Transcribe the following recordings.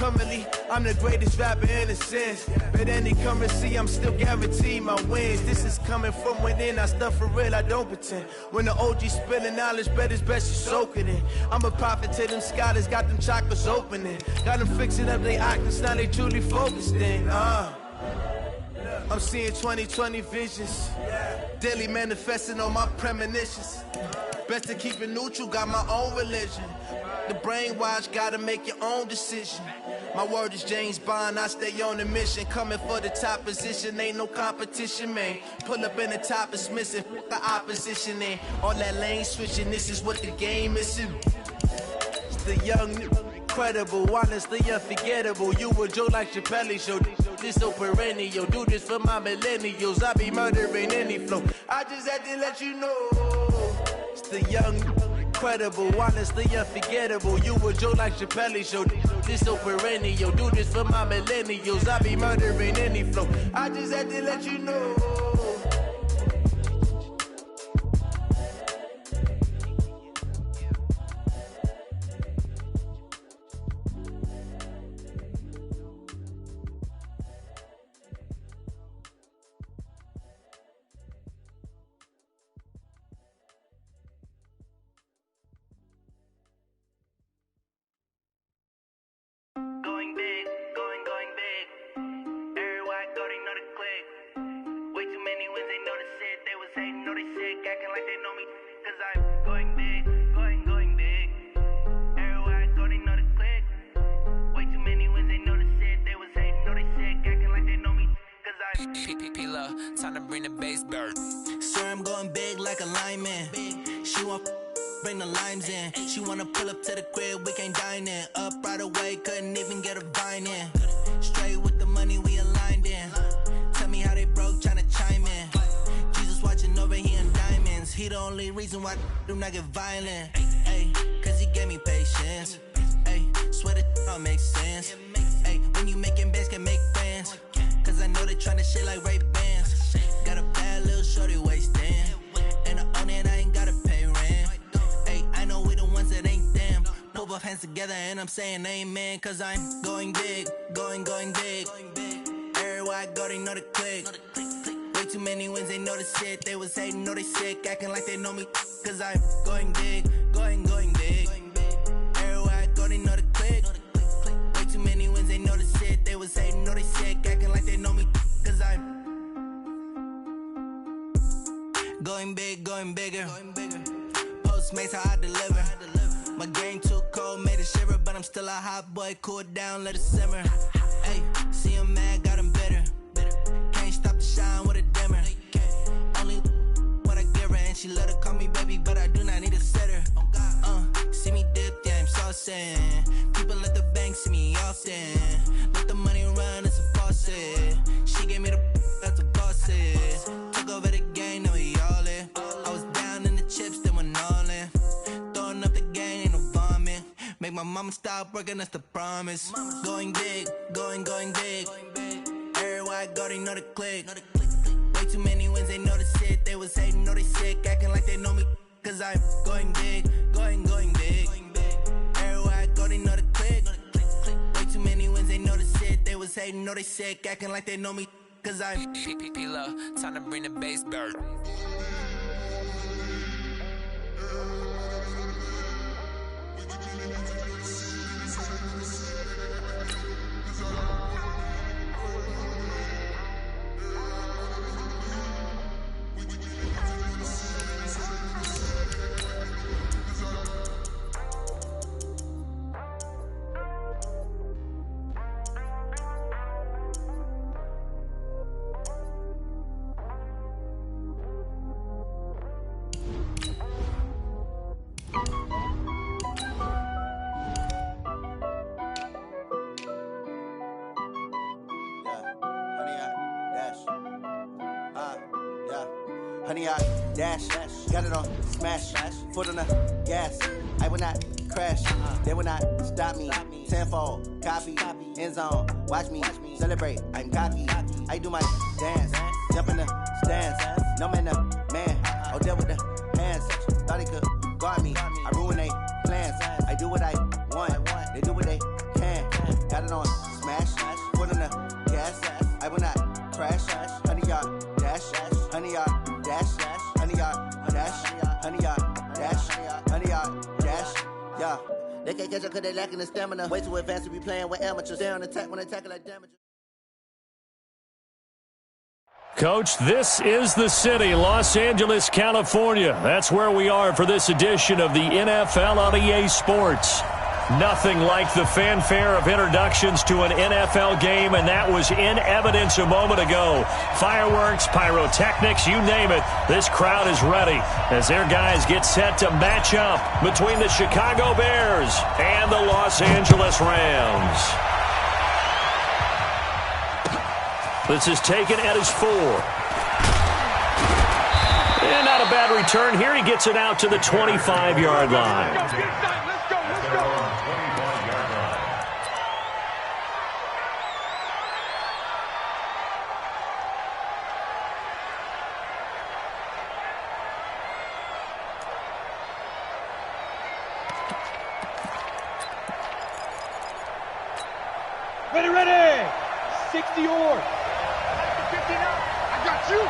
currently, I'm the greatest rapper in a sense. But any currency, I'm still guaranteed my wins. This is coming from within, I stuff for real, I don't pretend. When the OG spilling knowledge, bet it's best you soak it in. I'm a prophet to them scholars, got them chakras opening. Got them fixing up their octaves, now they truly focused in. I'm seeing 2020 visions, daily manifesting on my premonitions. Best to keep it neutral, got my own religion. The brainwash, gotta make your own decision. My word is James Bond, I stay on a mission. Coming for the top position, ain't no competition, man. Pull up in the top, it's missing, the opposition in. All that lane switching, this is what the game is. It's the young, incredible, honestly unforgettable. You a joke like Chappelle show. This so perennial, do this for my millennials. I be murdering any flow. I just had to let you know. It's the young, incredible, honestly unforgettable. You a joke like Chappelle show. This so perennial, do this for my millennials. I be murdering any flow. I just had to let you know. Going big, going big. Everywhere I go, they know the click. Way too many wins, they know the shit. They was hating, know they sick, acting like they know me. Cause I'm going big, going big. Everywhere I go, they know the click. Way too many wins, they know the shit. They was hating, know they sick, acting like they know me. Cause I'm P-P-P-Love, time to bring the bass bird. Sir, I'm going big like a lineman. She want bring the limes in. She wanna pull up to the crib, we can't dine in. Up right away, couldn't even get a vine in. Straight with the money, we aligned in. Tell me how they broke, tryna chime in. Jesus watching over, he in diamonds. He the only reason why do not get violent. Ay, cause he gave me patience. Ay, swear that all makes sense. Ay, when you making bands, can make friends. Cause I know they tryna shit like Ray Bans. Got a bad little shorty wasting. And I own it, I ain't gotta pay rent. I know we the ones that ain't them. Pull both hands together and I'm saying amen. Cause I'm going big, going big. Everywhere I go, they know the click. Way too many wins, they know the shit. They was hating, know they sick, acting like they know me. Cause I'm going big, going big. Everywhere I go, they know the click. Way too many wins, they know the shit. They was hating, know they sick, acting like they know me. Cause I'm going big, going bigger. Postmates how I deliver. My game too cold, made it shiver, but I'm still a hot boy. Cool it down, let it simmer. Hey, see him mad, got him bitter. Can't stop the shine with a dimmer. Only what I give her, and she let her call me baby, but I do not need a sitter. See me dip, yeah, I'm saucing. People at the bank see me often. Let the money run, it's a faucet. She gave me the that's a boss it. Took over the game, now we all in. I was down in the chips, then went all in. Throwing up the game, ain't no vomit. Make my mama stop working, that's the promise. Going big, going big. Everywhere I go, they know the click. Way too many wins, they know the shit. They was hating, know they sick, acting like they know me. Cause I'm going big, going big. Everywhere I go, they know the click. Way too many wins, they know the shit. They was hating, know they sick, acting like they know me. Cause I'm P-P-P-Love, time to bring the bass bird. Honey, I dash, got it on smash, foot on the gas. I will not crash, they will not stop me. Tenfold, copy, end zone, watch me celebrate. I'm cocky, I do my dance, jump in the stands. No man, the man, oh deal with the hands. Thought he could guard me, I ruin they plans. I do what I want, they do what they can. got it on smash, foot on the gas, I will not crash, 100-yard dash, 100-yard dash, 100-yard dash, 100-yard dash, 100-yard dash, yeah. They can't catch up because they lacking the stamina. Way too advanced to be playing with amateurs. Stay on attack when attacking like damage. Coach, this is the city, Los Angeles, California. That's where we are for this edition of the NFL on EA Sports. Nothing like the fanfare of introductions to an NFL game, and that was in evidence a moment ago. Fireworks, pyrotechnics, you name it. This crowd is ready as their guys get set to match up between the Chicago Bears and the Los Angeles Rams. This is taken at his 4. And not a bad return here. He gets it out to the 25-yard line. Let's go. Ready. 60 yards. 59. I got you.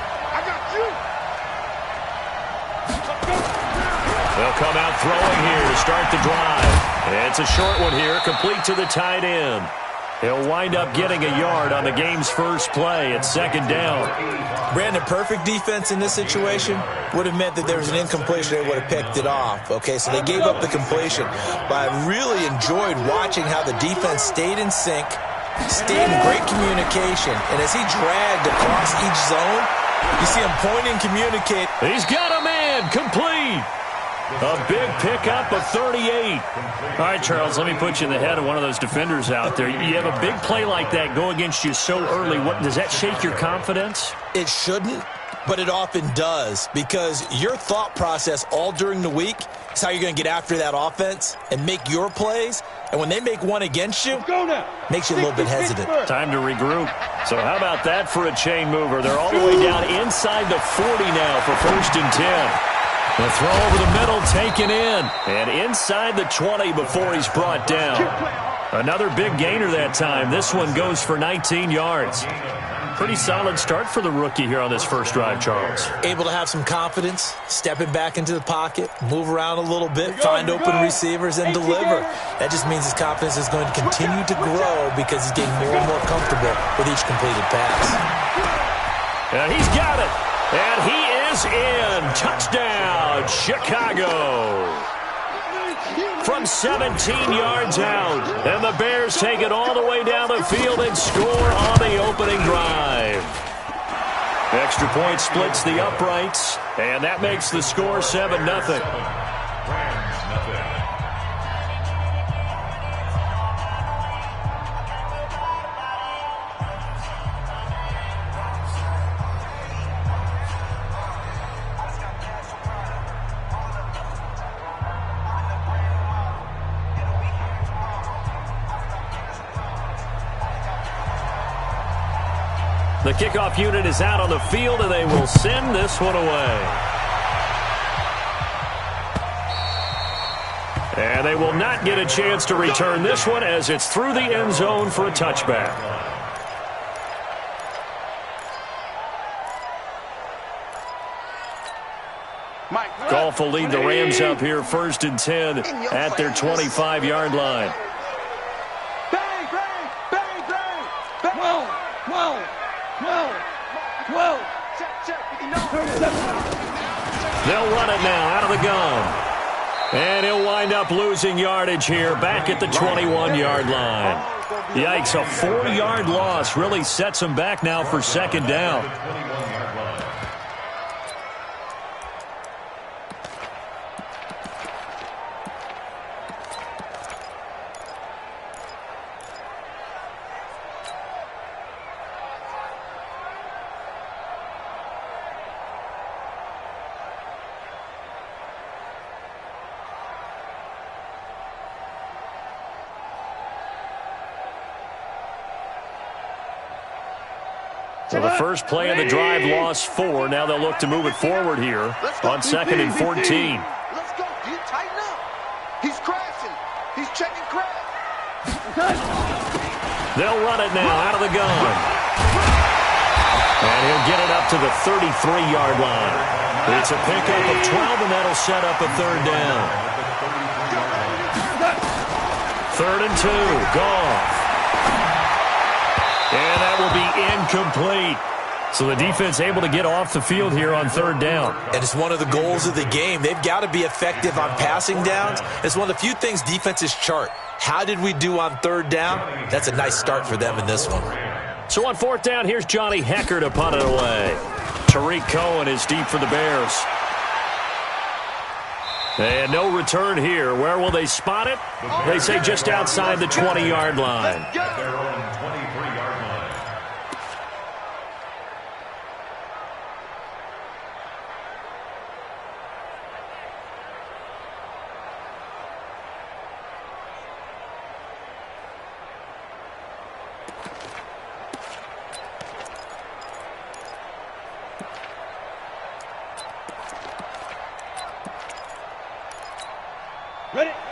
They'll come out throwing here to start the drive. It's a short one here, complete to the tight end. He'll wind up getting a yard on the game's first play at second down. Brandon, perfect defense in this situation would have meant that there was an incompletion. They would have picked it off. Okay, so they gave up the completion. But I really enjoyed watching how the defense stayed in sync, stayed in great communication. And as he dragged across each zone, you see him pointing, communicate. He's got a man, complete. A big pickup of 38. All right, Charles, let me put you in the head of one of those defenders out there. You have a big play like that go against you so early. What does that shake your confidence? It shouldn't, but it often does, because your thought process all during the week is how you're going to get after that offense and make your plays. And when they make one against you, makes you a little bit hesitant. Time to regroup. So how about that for a chain mover? They're all the way down inside the 40 now for 1st and 10. The throw over the middle taken in. And inside the 20 before he's brought down. Another big gainer that time. This one goes for 19 yards. Pretty solid start for the rookie here on this first drive, Charles. Able to have some confidence, stepping back into the pocket, move around a little bit, find open receivers, and deliver. That just means his confidence is going to continue to grow because he's getting more and more comfortable with each completed pass. And he's got it. And he is in. Touchdown, Chicago. From 17 yards out. And the Bears take it all the way down the field and score on the opening drive. Extra point splits the uprights. And that makes the score 7-0. The kickoff unit is out on the field, and they will send this one away. And they will not get a chance to return this one as it's through the end zone for a touchback. Goff will lead the Rams up here 1st and 10 at their 25-yard line. They'll run it now out of the gun. And he'll wind up losing yardage here back at the 21-yard line. Yikes, a 4-yard loss really sets him back now for second down. So the first play of the drive lost 4. Now they'll look to move it forward here on 2nd and 14. Let's go. You tighten up. He's crashing. He's checking crash. They'll run it now out of the gun. And he'll get it up to the 33-yard line. It's a pickup of 12, and that'll set up a third down. 3rd and 2, Goff. And that will be incomplete. So the defense able to get off the field here on 3rd down. And it's one of the goals of the game. They've got to be effective on passing downs. It's one of the few things defenses chart. How did we do on 3rd down? That's a nice start for them in this one. So on 4th down, here's Johnny Hecker to punt it away. Tariq Cohen is deep for the Bears. And no return here. Where will they spot it? They say just outside the 20-yard line.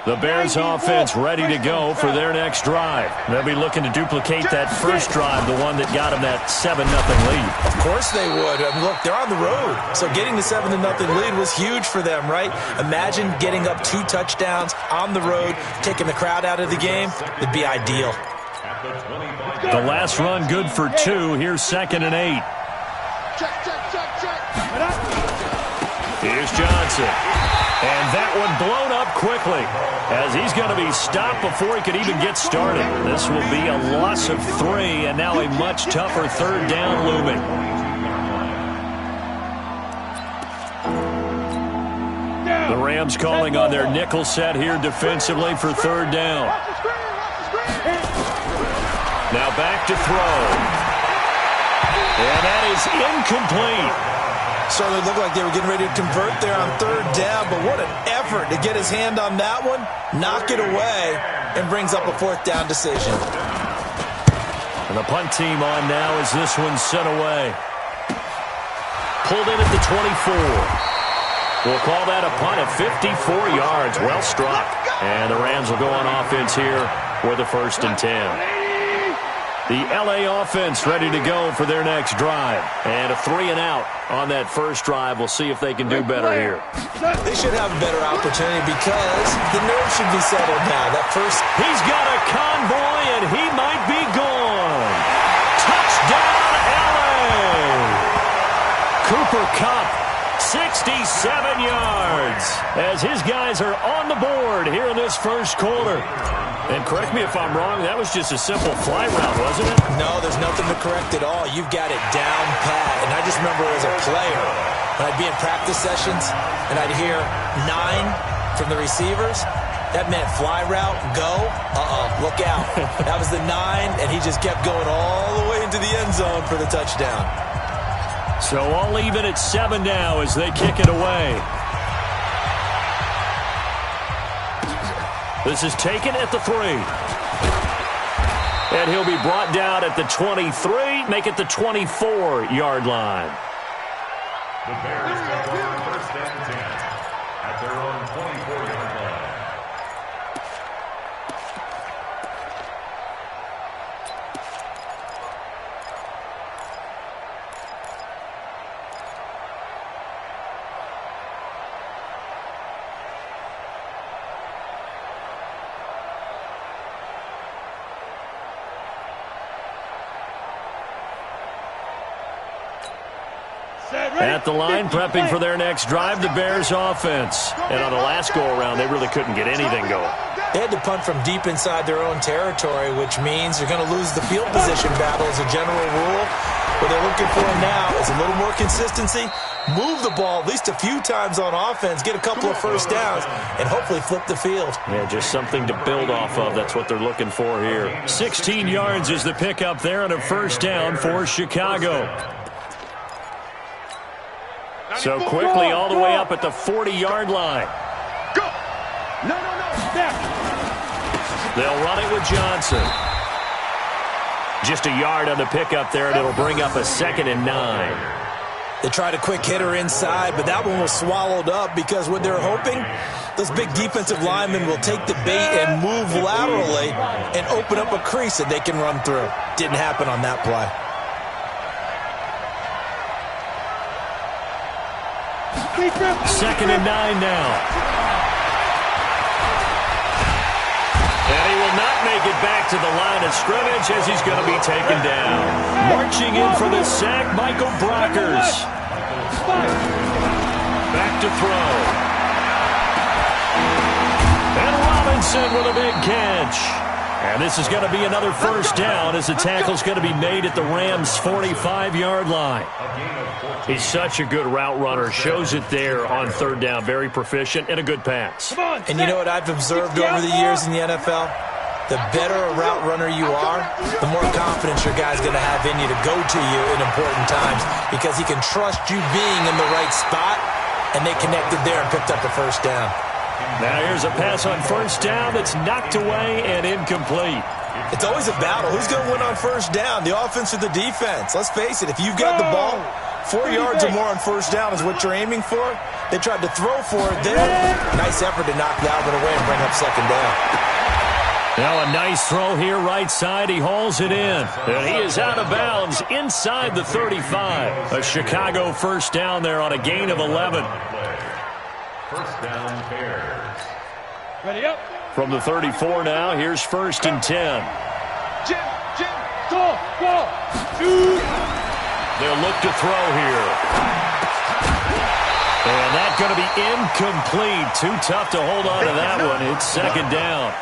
The Bears offense ready to go for their next drive. They'll be looking to duplicate that first drive, the one that got them that 7-0 lead. Of course they would. I mean, look, they're on the road. So getting the 7-0 lead was huge for them, right? Imagine getting up 2 touchdowns on the road, taking the crowd out of the game. It'd be ideal. The last run good for 2. Here's 2nd and 8. Here's Johnson. And that one blown up quickly as he's going to be stopped before he could even get started. This will be a loss of 3, and now a much tougher 3rd down looming. The Rams calling on their nickel set here defensively for 3rd down. Now back to throw. And that is incomplete. Started to look like they were getting ready to convert there on 3rd down, but what an effort to get his hand on that one, knock it away, and brings up a 4th down decision. And the punt team on now as this one's sent away. Pulled in at the 24. We'll call that a punt at 54 yards. Well struck. And the Rams will go on offense here for the 1st and 10. The L.A. offense ready to go for their next drive. And a 3-and-out on that first drive. We'll see if they can do better here. They should have a better opportunity because the nerves should be settled now. That first, he's got a convoy, and he might be gone. Touchdown, L.A. Cooper Kupp, 67 yards, as his guys are on the board here in this first quarter. And correct me if I'm wrong, that was just a simple fly route, wasn't it? No, there's nothing to correct at all. You've got it down pat. And I just remember as a player, when I'd be in practice sessions and I'd hear 9 from the receivers, that meant fly route, go, look out. That was the 9, and he just kept going all the way into the end zone for the touchdown. So all even at 7 now as they kick it away. This is taken at the 3. And he'll be brought down at the 23, make it the 24-yard line. The Bears take over 1st and 10 at their own 24-yard line. At the line, prepping for their next drive, the Bears offense. And on the last go-around, they really couldn't get anything going. They had to punt from deep inside their own territory, which means they're going to lose the field position battle as a general rule. What they're looking for now is a little more consistency, move the ball at least a few times on offense, get a couple of first downs, and hopefully flip the field. Yeah, just something to build off of. That's what they're looking for here. 16 yards is the pickup there on a first down for Chicago. So quickly all the way up at the 40-yard line. Go! No, step! They'll run it with Johnson. Just a yard on the pickup there, and it'll bring up a 2nd and 9. They tried a quick hitter inside, but that one was swallowed up because what they're hoping, those big defensive linemen will take the bait and move laterally and open up a crease that they can run through. Didn't happen on that play. Second and 9 now. And he will not make it back to the line of scrimmage as he's going to be taken down. Marching in for the sack, Michael Brockers. Back to throw. And Robinson with a big catch. And this is going to be another first down as the tackle's going to be made at the Rams' 45-yard line. He's such a good route runner. Shows it there on third down. Very proficient and a good pass. And you know what I've observed over the years in the NFL? The better a route runner you are, the more confidence your guy's going to have in you to go to you in important times because he can trust you being in the right spot, and they connected there and picked up the first down. Now here's a pass on first down that's knocked away and incomplete. It's always a battle. Who's going to win on first down, the offense or the defense? Let's face it, if you've got the ball, 4 yards or more on first down is what you're aiming for. They tried to throw for it there. Nice effort to knock Dalvin away and bring up second down. Now a nice throw here right side. He hauls it in. And he is out of bounds inside the 35. A Chicago first down there on a gain of 11. First down, Bears. Ready up. From the 34 now, here's first and 10. Jim, go. They'll look to throw here. And that's going to be incomplete. Too tough to hold on to that one. It's second down.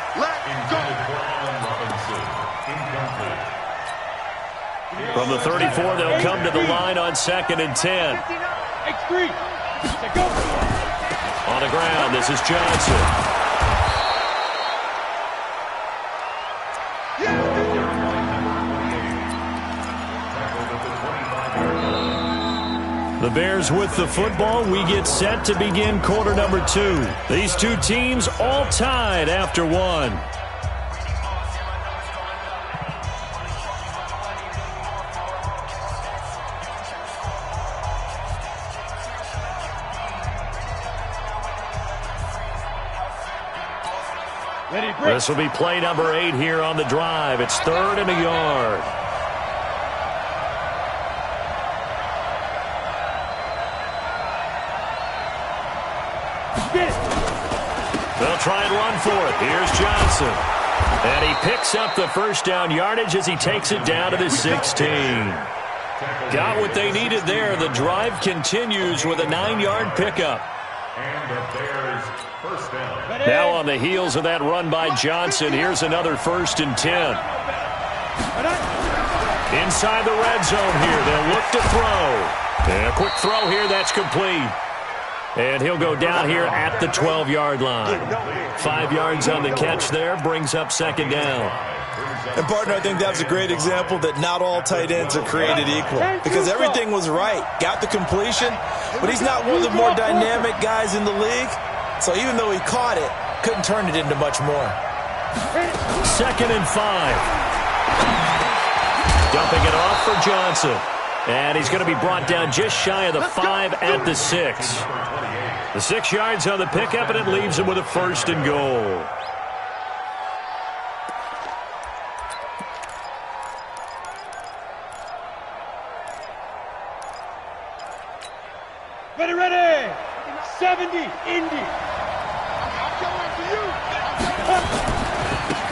From the 34, they'll come to the line on second and 10. X3. Go. On the ground, this is Johnson. The Bears with the football. We get set to begin quarter number 2. These two teams all tied after one. This will be play number 8 here on the drive. It's 3rd and a yard. They'll try and run for it. Here's Johnson. And he picks up the first down yardage as he takes it down to the 16. Got what they needed there. The drive continues with a 9-yard pickup. And the Bears first down. Now on the heels of that run by Johnson, here's another first and 10. Inside the red zone here. They'll look to throw. And a quick throw here. That's complete. And he'll go down here at the 12-yard line. 5 yards on the catch there. Brings up second down. And, partner, I think that's a great example that not all tight ends are created equal because everything was right. Got the completion, but he's not one of the more dynamic guys in the league. So even though he caught it, couldn't turn it into much more. Second and 5. Dumping it off for Johnson. And he's going to be brought down just shy of the 5 at the 6. The 6 yards on the pickup, and it leaves him with a first and goal. Ready. 70, Indy.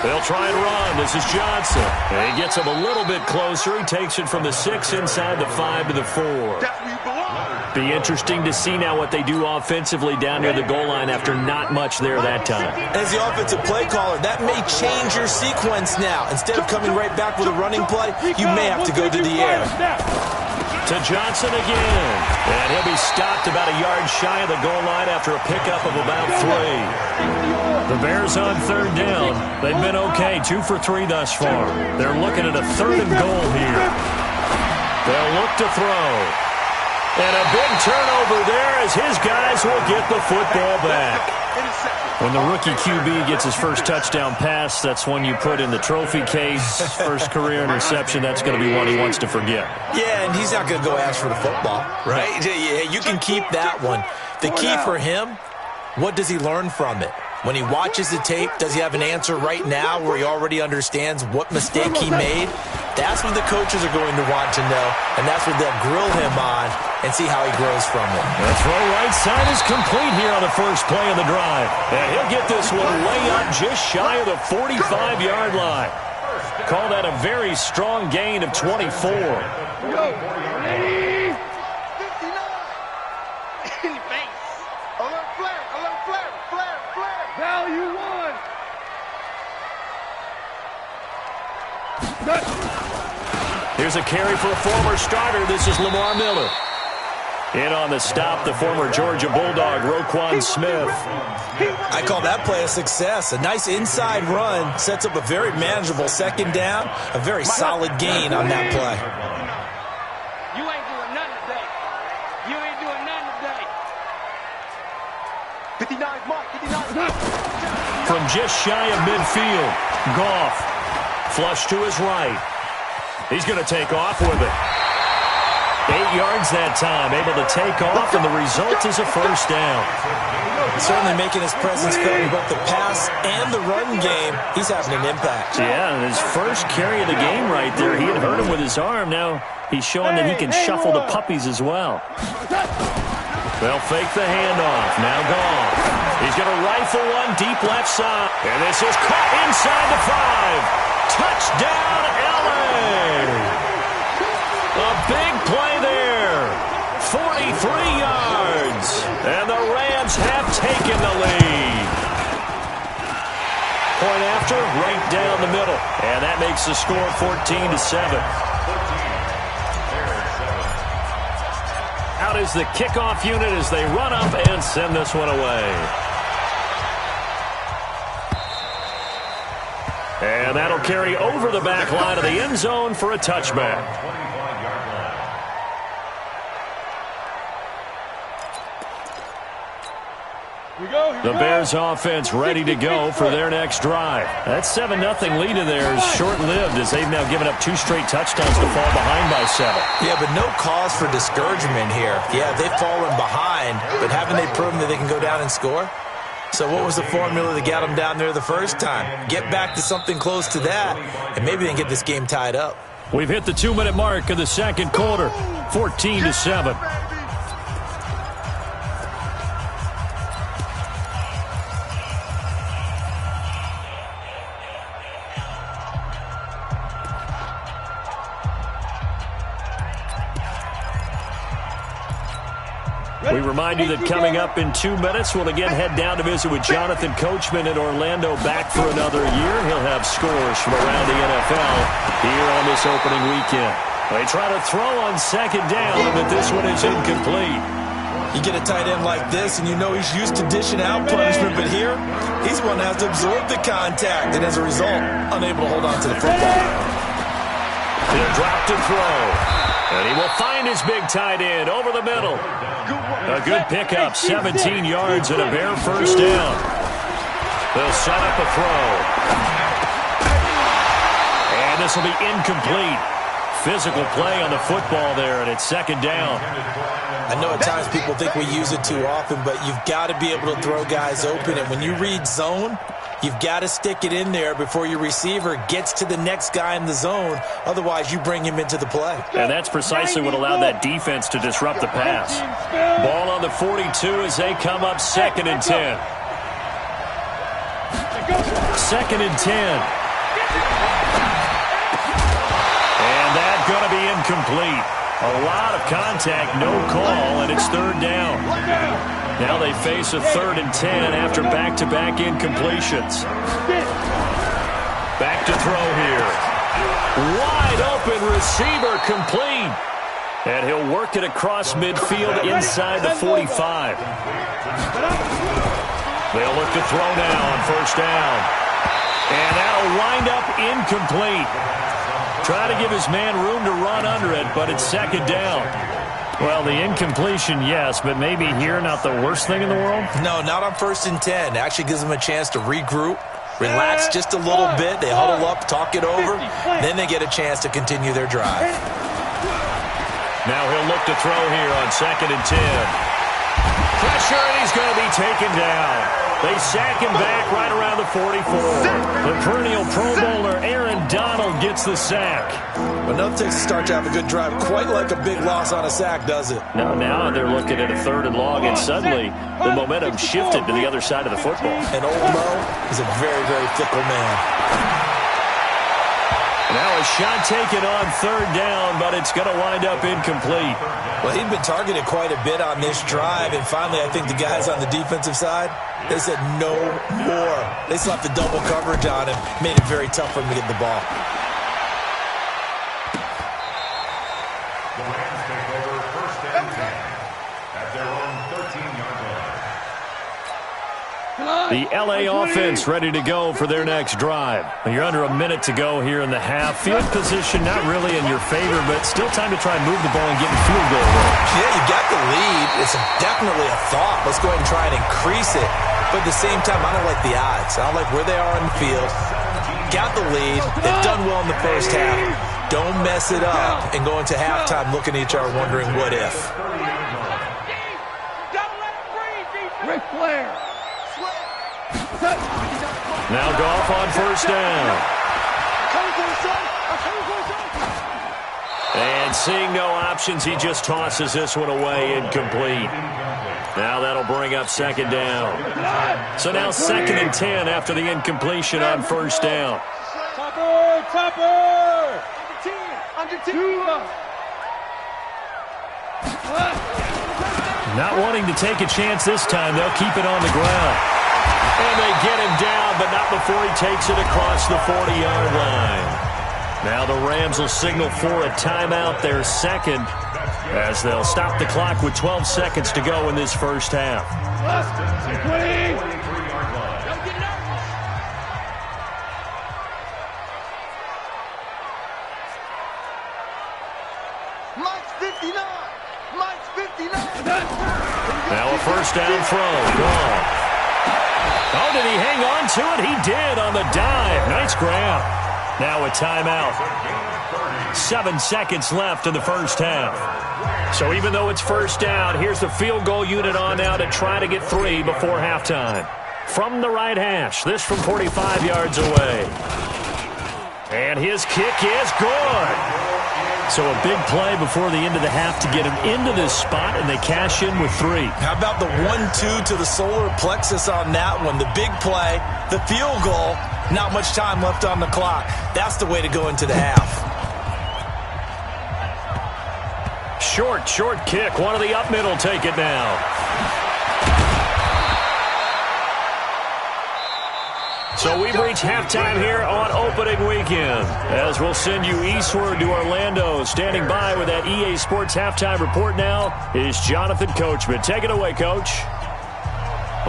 They'll try and run. This is Johnson. And he gets him a little bit closer. He takes it from the 6 inside the 5 to the 4. Be interesting to see now what they do offensively down near the goal line after not much there that time. As the offensive play caller, that may change your sequence now. Instead of coming right back with a running play, you may have to go to the air. To Johnson again. And he'll be stopped about a yard shy of the goal line after a pickup of about 3. The Bears on third down. They've been okay, 2 for 3 thus far. They're looking at a 3rd and goal here. They'll look to throw. And a big turnover there as his guys will get the football back. When the rookie QB gets his first touchdown pass, that's one you put in the trophy case. First career interception, that's going to be one he wants to forget. Yeah, and he's not going to go ask for the football, right? Yeah, you can keep that one. The key for him, what does he learn from it? When he watches the tape, does he have an answer right now where he already understands what mistake he made? That's what the coaches are going to want to know, and that's what they'll grill him on and see how he grows from it. The throw right side is complete here on the first play of the drive. And he'll get this one way up just shy of the 45-yard line. Call that a very strong gain of 24. Go. Ready? 59. In face. Alert flare. Value one. Here's a carry for a former starter. This is Lamar Miller. In on the stop, the former Georgia Bulldog, Roquan Smith. I call that play a success. A nice inside run sets up a very manageable second down. A very solid gain on that play. You ain't doing nothing today. You ain't doing nothing today. 59 mark. 59. From just shy of midfield, Goff. Flush to his right. He's going to take off with it. 8 yards that time, able to take off, and the result is a first down. Certainly making his presence felt in both the pass and the run game. He's having an impact. Yeah, and his first carry of the game right there, he had hurt him with his arm. Now he's showing that he can shuffle the puppies as well. They'll fake the handoff. Now Goff. He's going to rifle one deep left side. And this is caught inside the 5. Touchdown, LA! A big play there. 43 yards. And the Rams have taken the lead. Point after, right down the middle. And that makes the score 14-7. Out is the kickoff unit as they run up and send this one away. And that'll carry over the back line of the end zone for a touchback. The Bears offense ready to go for their next drive. That 7-0 lead of theirs short-lived as they've now given up 2 straight touchdowns to fall behind by 7. Yeah, but no cause for discouragement here. Yeah, they've fallen behind, but haven't they proven that they can go down and score? So what was the formula that got them down there the first time? Get back to something close to that, and maybe they can get this game tied up. We've hit the 2-minute mark of the second quarter, 14-7. We remind you that coming up in 2 minutes, we'll again head down to visit with Jonathan Coachman in Orlando, back for another year. He'll have scores from around the NFL here on this opening weekend. They try to throw on second down, but this one is incomplete. You get a tight end like this, and you know he's used to dishing out punishment, but here, he's one that has to absorb the contact, and as a result, unable to hold on to the football. He'll drop to throw. And he will find his big tight end over the middle. A good pickup, 17 yards and a Bear first down. They'll set up a throw. And this will be incomplete. Physical play on the football there, and it's second down. I know at times people think we use it too often, but you've got to be able to throw guys open. And when you read zone, you've got to stick it in there before your receiver gets to the next guy in the zone. Otherwise, you bring him into the play. And that's precisely what allowed that defense to disrupt the pass. Ball on the 42 as they come up 2nd and 10. 2nd and 10. And that's going to be incomplete. A lot of contact, no call, and it's 3rd down. Now they face a 3rd and 10 after back-to-back incompletions. Back to throw here. Wide open receiver complete. And he'll work it across midfield inside the 45. They'll look to throw now on 1st down. And that'll wind up incomplete. Try to give his man room to run under it, but it's 2nd down. Well, the incompletion, yes, but maybe here not the worst thing in the world? No, not on 1st and 10. Actually gives them a chance to regroup, relax just a little bit. They huddle up, talk it over. Then they get a chance to continue their drive. Now he'll look to throw here on 2nd and 10. Pressure, and he's going to be taken down. They sack him back right around the 44. The perennial Pro Bowler Aaron Donald gets the sack. But no takes to start to have a good drive. Quite like a big loss on a sack, does it? No, now they're looking at a 3rd and long, and suddenly the momentum shifted to the other side of the football. And old Mo is a very, very fickle man. Now a shot taken on 3rd down, but it's going to wind up incomplete. Well, he'd been targeted quite a bit on this drive, and finally I think the guys on the defensive side, they said no more. They slapped the double coverage on him, made it very tough for him to get the ball. The Rams take over 1st and 10 at their own 13-yard line. The L.A. offense ready to go for their next drive. You're under a minute to go here in the half. Field position not really in your favor, but still time to try and move the ball and get in field goal range. Yeah, you got the lead. It's definitely a thought. Let's go ahead and try and increase it. But at the same time, I don't like the odds. I don't like where they are on the field. Got the lead. They've done well in the first half. Don't mess it up and go into halftime looking at each other wondering what if. Ric Flair. Now Goff on 1st down. And seeing no options, he just tosses this one away, incomplete. Now that'll bring up 2nd down. So now 2nd and 10 after the incompletion on 1st down. Topper! Under 10. Not wanting to take a chance this time, they'll keep it on the ground. And they get him down, but not before he takes it across the 40-yard line. Now the Rams will signal for a timeout, their 2nd, as they'll stop the clock with 12 seconds to go in this first half. Now a 1st down throw. Gone. Oh, did he hang on to it? He did on the dive. Nice grab. Now a timeout. 7 seconds left in the first half. So even though it's 1st down, here's the field goal unit on now to try to get 3 before halftime. From the right hash, this from 45 yards away. And his kick is good. So a big play before the end of the half to get him into this spot, and they cash in with 3. How about the 1-2 to the solar plexus on that one? The big play, the field goal, not much time left on the clock. That's the way to go into the half. Short kick. One of the up middle take it now. So we've reached halftime here on opening weekend, as we'll send you eastward to Orlando. Standing by with that EA Sports halftime report now is Jonathan Coachman. Take it away, Coach.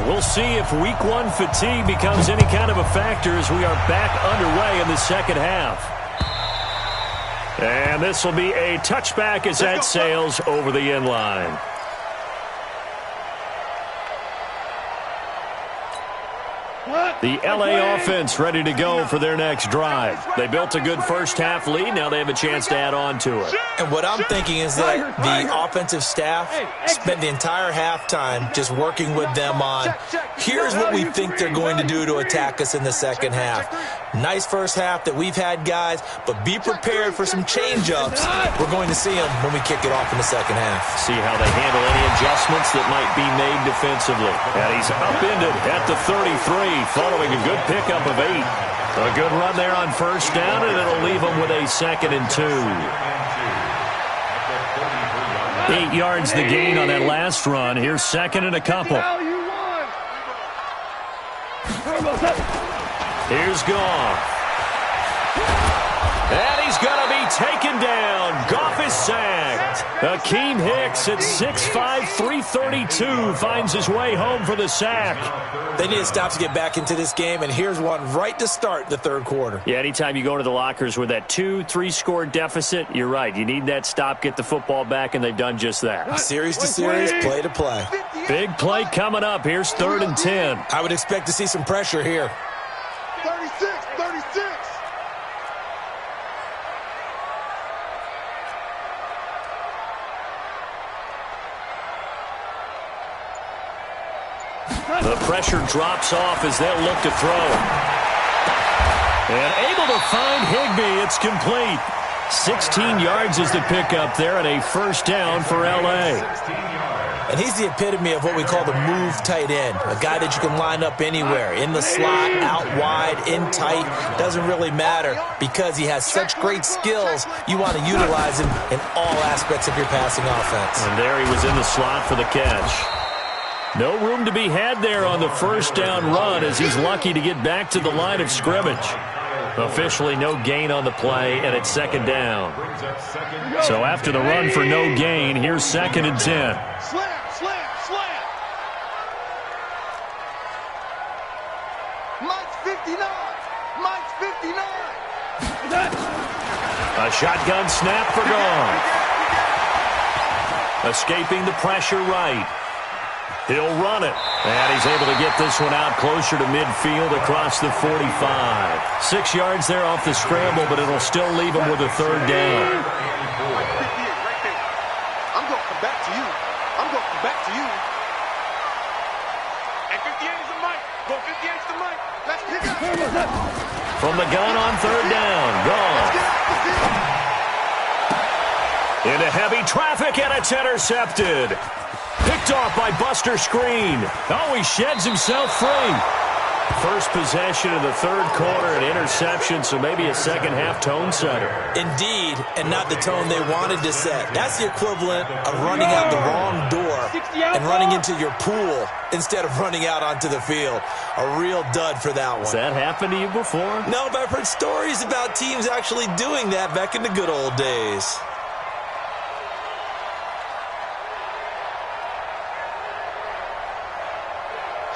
We'll see if week 1 fatigue becomes any kind of a factor as we are back underway in the second half. And this will be a touchback as that sails over the end line. The L.A. offense ready to go for their next drive. They built a good first half lead. Now they have a chance to add on to it. And what I'm thinking is that the offensive staff spent the entire halftime just working with them on, here's what we think they're going to do to attack us in the second half. Nice first half that we've had, guys, but be prepared for some change-ups. We're going to see them when we kick it off in the second half. See how they handle any adjustments that might be made defensively. And he's upended at the 33, following a good pickup of 8. A good run there on 1st down, and it'll leave them with a 2nd and 2. 8 yards the gain on that last run. Here's 2nd and a couple. Here's Goff. And he's going to be taken down. Goff is sacked. Akeem Hicks at 6'5", 332 finds his way home for the sack. They need to stop to get back into this game, and here's one right to start the third quarter. Yeah, anytime you go to the lockers with that 2-3 score deficit, you're right. You need that stop, get the football back, and they've done just that. Series to series, play to play. Big play coming up. Here's 3rd and 10. I would expect to see some pressure here. 36. The pressure drops off as they'll look to throw. And able to find Higbee. It's complete. 16 yards is the pickup there and a first down for L.A. And he's the epitome of what we call the move tight end. A guy that you can line up anywhere. In the slot, out wide, in tight. Doesn't really matter because he has such great skills. You want to utilize him in all aspects of your passing offense. And there he was in the slot for the catch. No room to be had there on the first down run as he's lucky to get back to the line of scrimmage. Officially no gain on the play, and it's 2nd down. So after the run for no gain, here's 2nd and 10. Slam. Mike's 59. A shotgun snap for gone. Escaping the pressure right. He'll run it. And he's able to get this one out closer to midfield across the 45. 6 yards there off the scramble, but it'll still leave him with a 3rd down. I'm going to come back to you. And 58 is the mic. Go 58 is the mic. Let's pick up. From the gun on 3rd down. Gone. Into heavy traffic, and it's intercepted. Picked off by Buster Screen. Oh, he sheds himself free. First possession of the 3rd quarter, an interception, so maybe a second-half tone setter. Indeed, and not the tone they wanted to set. That's the equivalent of running out the wrong door and running into your pool instead of running out onto the field. A real dud for that one. Has that happened to you before? No, but I've heard stories about teams actually doing that back in the good old days.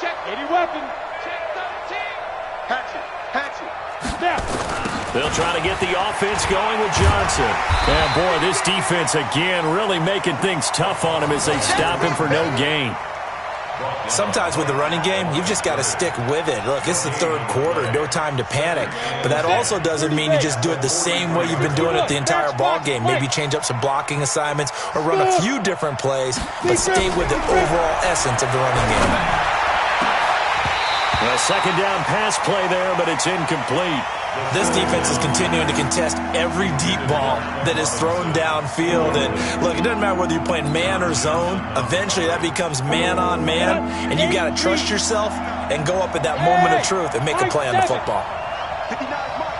Check any weapon. Check 13. Hatchet. Snap. They'll try to get the offense going with Johnson. And boy, this defense again really making things tough on him as they stop him for no gain. Sometimes with the running game, you've just got to stick with it. Look, it's the 3rd quarter, no time to panic. But that also doesn't mean you just do it the same way you've been doing it the entire ball game. Maybe change up some blocking assignments or run a few different plays, but stay with the overall essence of the running game. A 2nd down pass play there, but it's incomplete. This defense is continuing to contest every deep ball that is thrown downfield. And look, it doesn't matter whether you're playing man or zone. Eventually that becomes man on man, and you got to trust yourself and go up at that moment of truth and make a play on the football. 59 mark.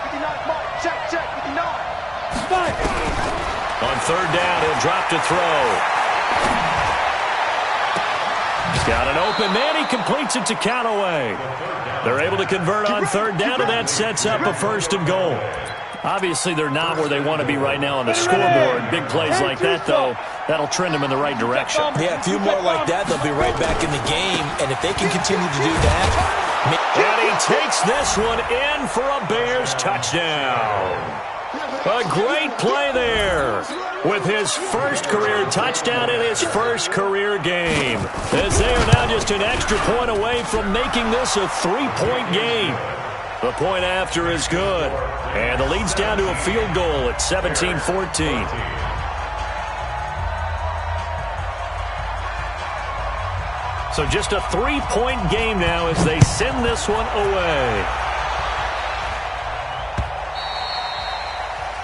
Check, 59. On 3rd down, he'll drop to throw. He's got an open man. He completes it to Callaway. They're able to convert on 3rd down, and that sets up a 1st and goal. Obviously, they're not where they want to be right now on the scoreboard. Big plays like that, though, that'll trend them in the right direction. Yeah, a few more like that, they'll be right back in the game. And if they can continue to do that... And he takes this one in for a Bears touchdown. A great play there with his first career touchdown in his first career game, as they are now just an extra point away from making this a 3-point game. The point after is good, and the lead's down to a field goal at 17-14. So just a 3-point game now as they send this one away.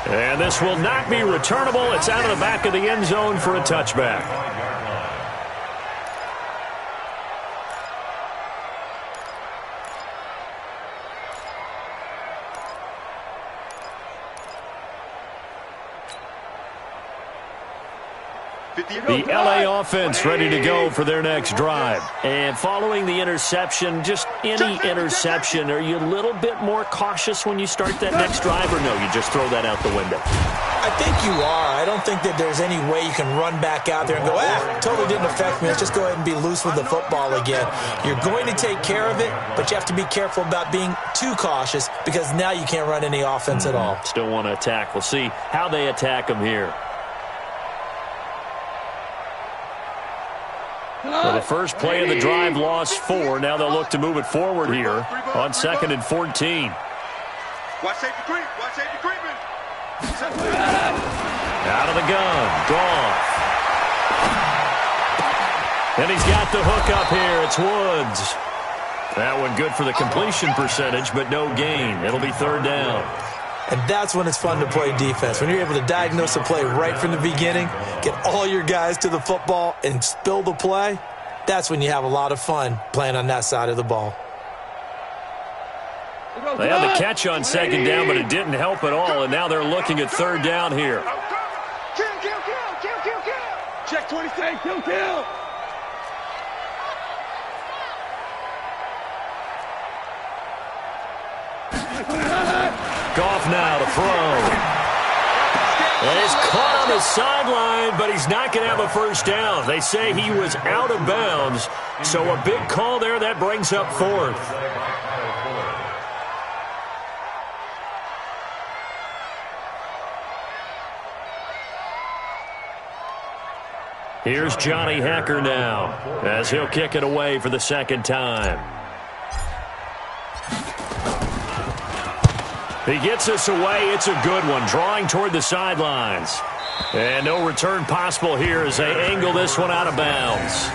And this will not be returnable. It's out of the back of the end zone for a touchback. The LA offense ready to go for their next drive. And following the interception, just any interception, are you a little bit more cautious when you start that next drive, or no, you just throw that out the window? I think you are. I don't think that there's any way you can run back out there and go, totally didn't affect me. Let's just go ahead and be loose with the football again. You're going to take care of it, but you have to be careful about being too cautious because now you can't run any offense at all. Still want to attack. We'll see how they attack them here. Well, the first play of the drive lost 4. Now they'll look to move it forward here on 2nd and 14. Watch safety creep. Watch safety creeping. Out of the gun. Goff. And he's got the hook up here. It's Woods. That one good for the completion percentage, but no gain. It'll be 3rd down. And that's when it's fun to play defense. When you're able to diagnose a play right from the beginning, get all your guys to the football, and spill the play, that's when you have a lot of fun playing on that side of the ball. They had the catch on 2nd down, but it didn't help at all, and now they're looking at 3rd down here. Kill. Check 26, kill. Goff now to throw. And he's caught on the sideline, but he's not going to have a 1st down. They say he was out of bounds, so a big call there. That brings up 4th. Here's Johnny Hacker now as he'll kick it away for the 2nd time. He gets us away. It's a good one, drawing toward the sidelines. And no return possible here as they angle this one out of bounds.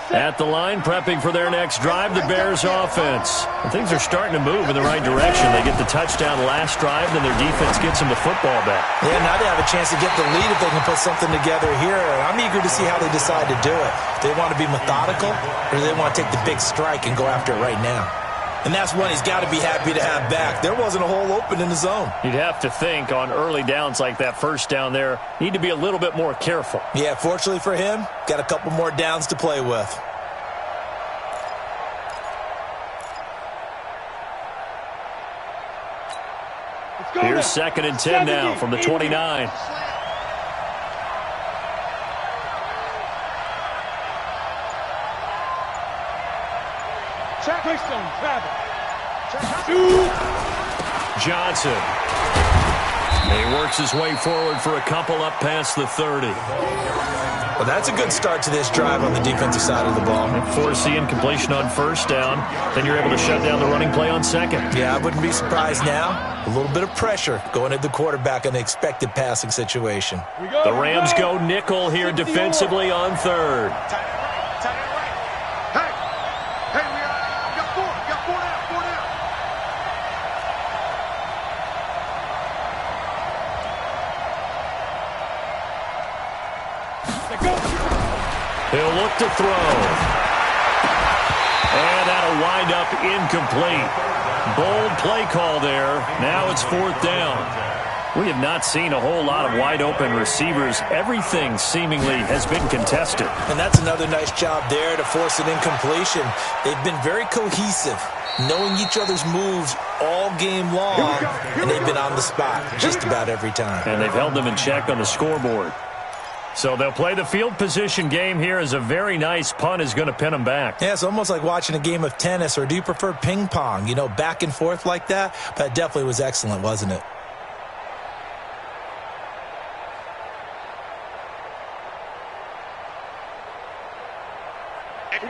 At the line, prepping for their next drive, the Bears offense. And things are starting to move in the right direction. They get the touchdown last drive, then their defense gets them the football back. Yeah, now they have a chance to get the lead if they can put something together here. And I'm eager to see how they decide to do it. Do they want to be methodical, or do they want to take the big strike and go after it right now? And that's one he's got to be happy to have back. There wasn't a hole open in the zone. You'd have to think on early downs like that 1st down there, need to be a little bit more careful. Yeah, fortunately for him, got a couple more downs to play with. Here's 2nd and 10 now from the 29. Johnson. He works his way forward for a couple up past the 30. Well, that's a good start to this drive on the defensive side of the ball. And force the incompletion on 1st down. Then you're able to shut down the running play on 2nd. Yeah, I wouldn't be surprised now. A little bit of pressure going at the quarterback in the expected passing situation. The Rams go nickel here defensively on 3rd. He'll look to throw. And that'll wind up incomplete. Bold play call there. Now it's 4th down. We have not seen a whole lot of wide-open receivers. Everything seemingly has been contested. And that's another nice job there to force an incompletion. They've been very cohesive, knowing each other's moves all game long, and they've been on the spot just about every time. And they've held them in check on the scoreboard. So they'll play the field position game here as a very nice punt is going to pin them back. Yeah, it's almost like watching a game of tennis, or do you prefer ping pong? You know, back and forth like that? That definitely was excellent, wasn't it?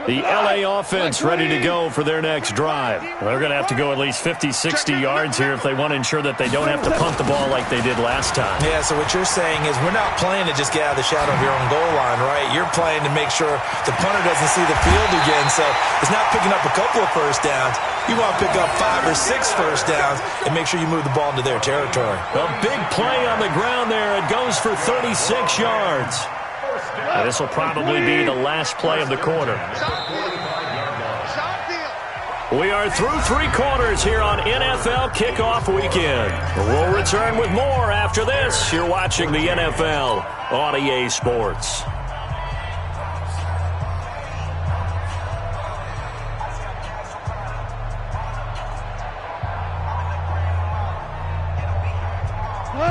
The L.A. offense ready to go for their next drive. They're going to have to go at least 50, 60 yards here if they want to ensure that they don't have to punt the ball like they did last time. Yeah, so what you're saying is we're not playing to just get out of the shadow of your own goal line, right? You're playing to make sure the punter doesn't see the field again. So it's not picking up a couple of 1st downs. You want to pick up 5 or 6 1st downs and make sure you move the ball into their territory. A big play on the ground there. It goes for 36 yards. This will probably be the last play of the quarter. We are through 3 quarters here on NFL Kickoff Weekend. We'll return with more after this. You're watching the NFL on EA Sports.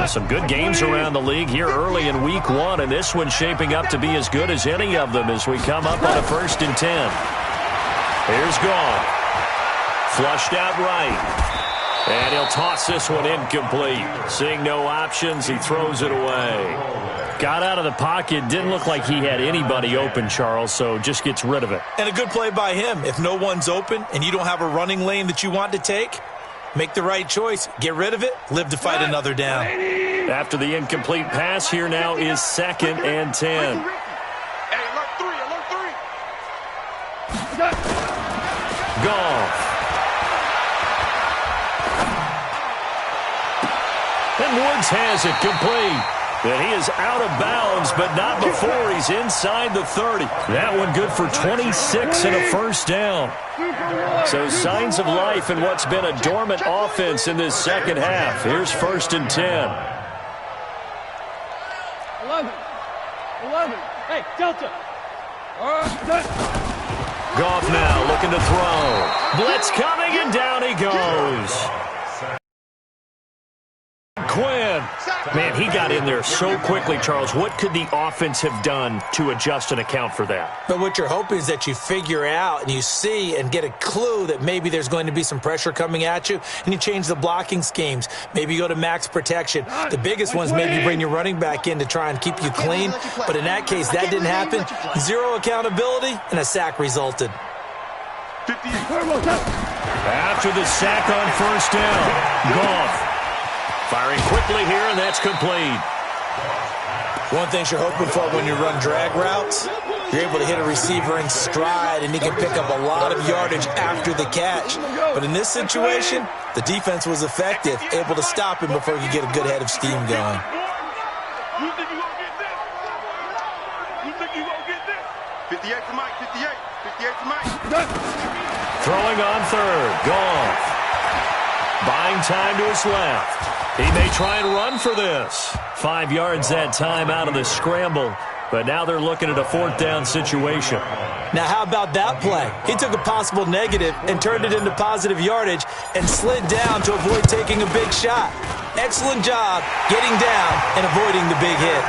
Some good games around the league here early in week 1, and this one's shaping up to be as good as any of them as we come up on a 1st and 10. Here's Goff. Flushed out right. And he'll toss this one incomplete. Seeing no options, he throws it away. Got out of the pocket. Didn't look like he had anybody open, Charles, so just gets rid of it. And a good play by him. If no one's open and you don't have a running lane that you want to take, make the right choice. Get rid of it. Live to fight another down. After the incomplete pass, here now is 2nd and 10. Goff. And Woods has it complete. And he is out of bounds, but not before he's inside the 30. That one good for 26 and a 1st down. So signs of life in what's been a dormant offense in this second half. Here's 1st and 10. 11. Hey, Delta. Goff now looking to throw. Blitz coming, and down he goes. Quinn. Man, he got in there so quickly, Charles. What could the offense have done to adjust and account for that? But what you're hoping is that you figure out and you see and get a clue that maybe there's going to be some pressure coming at you, and you change the blocking schemes. Maybe you go to max protection. The biggest ones maybe bring your running back in to try and keep you clean. But in that case, that didn't happen. Zero accountability, and a sack resulted. After the sack on 1st down, Goff firing quickly here, and that's complete. One thing you're hoping for when you run drag routes, you're able to hit a receiver in stride, and he can pick up a lot of yardage after the catch. But in this situation, the defense was effective, able to stop him before he could get a good head of steam going. You think you gonna get this? You think you gonna get this? 58 to Mike, 58. 58 to Mike. Throwing on 3rd, Goff. Buying time to his left. He may try and run for this. 5 yards that time out of the scramble, but now they're looking at a 4th down situation. Now, how about that play? He took a possible negative and turned it into positive yardage and slid down to avoid taking a big shot. Excellent job getting down and avoiding the big hit.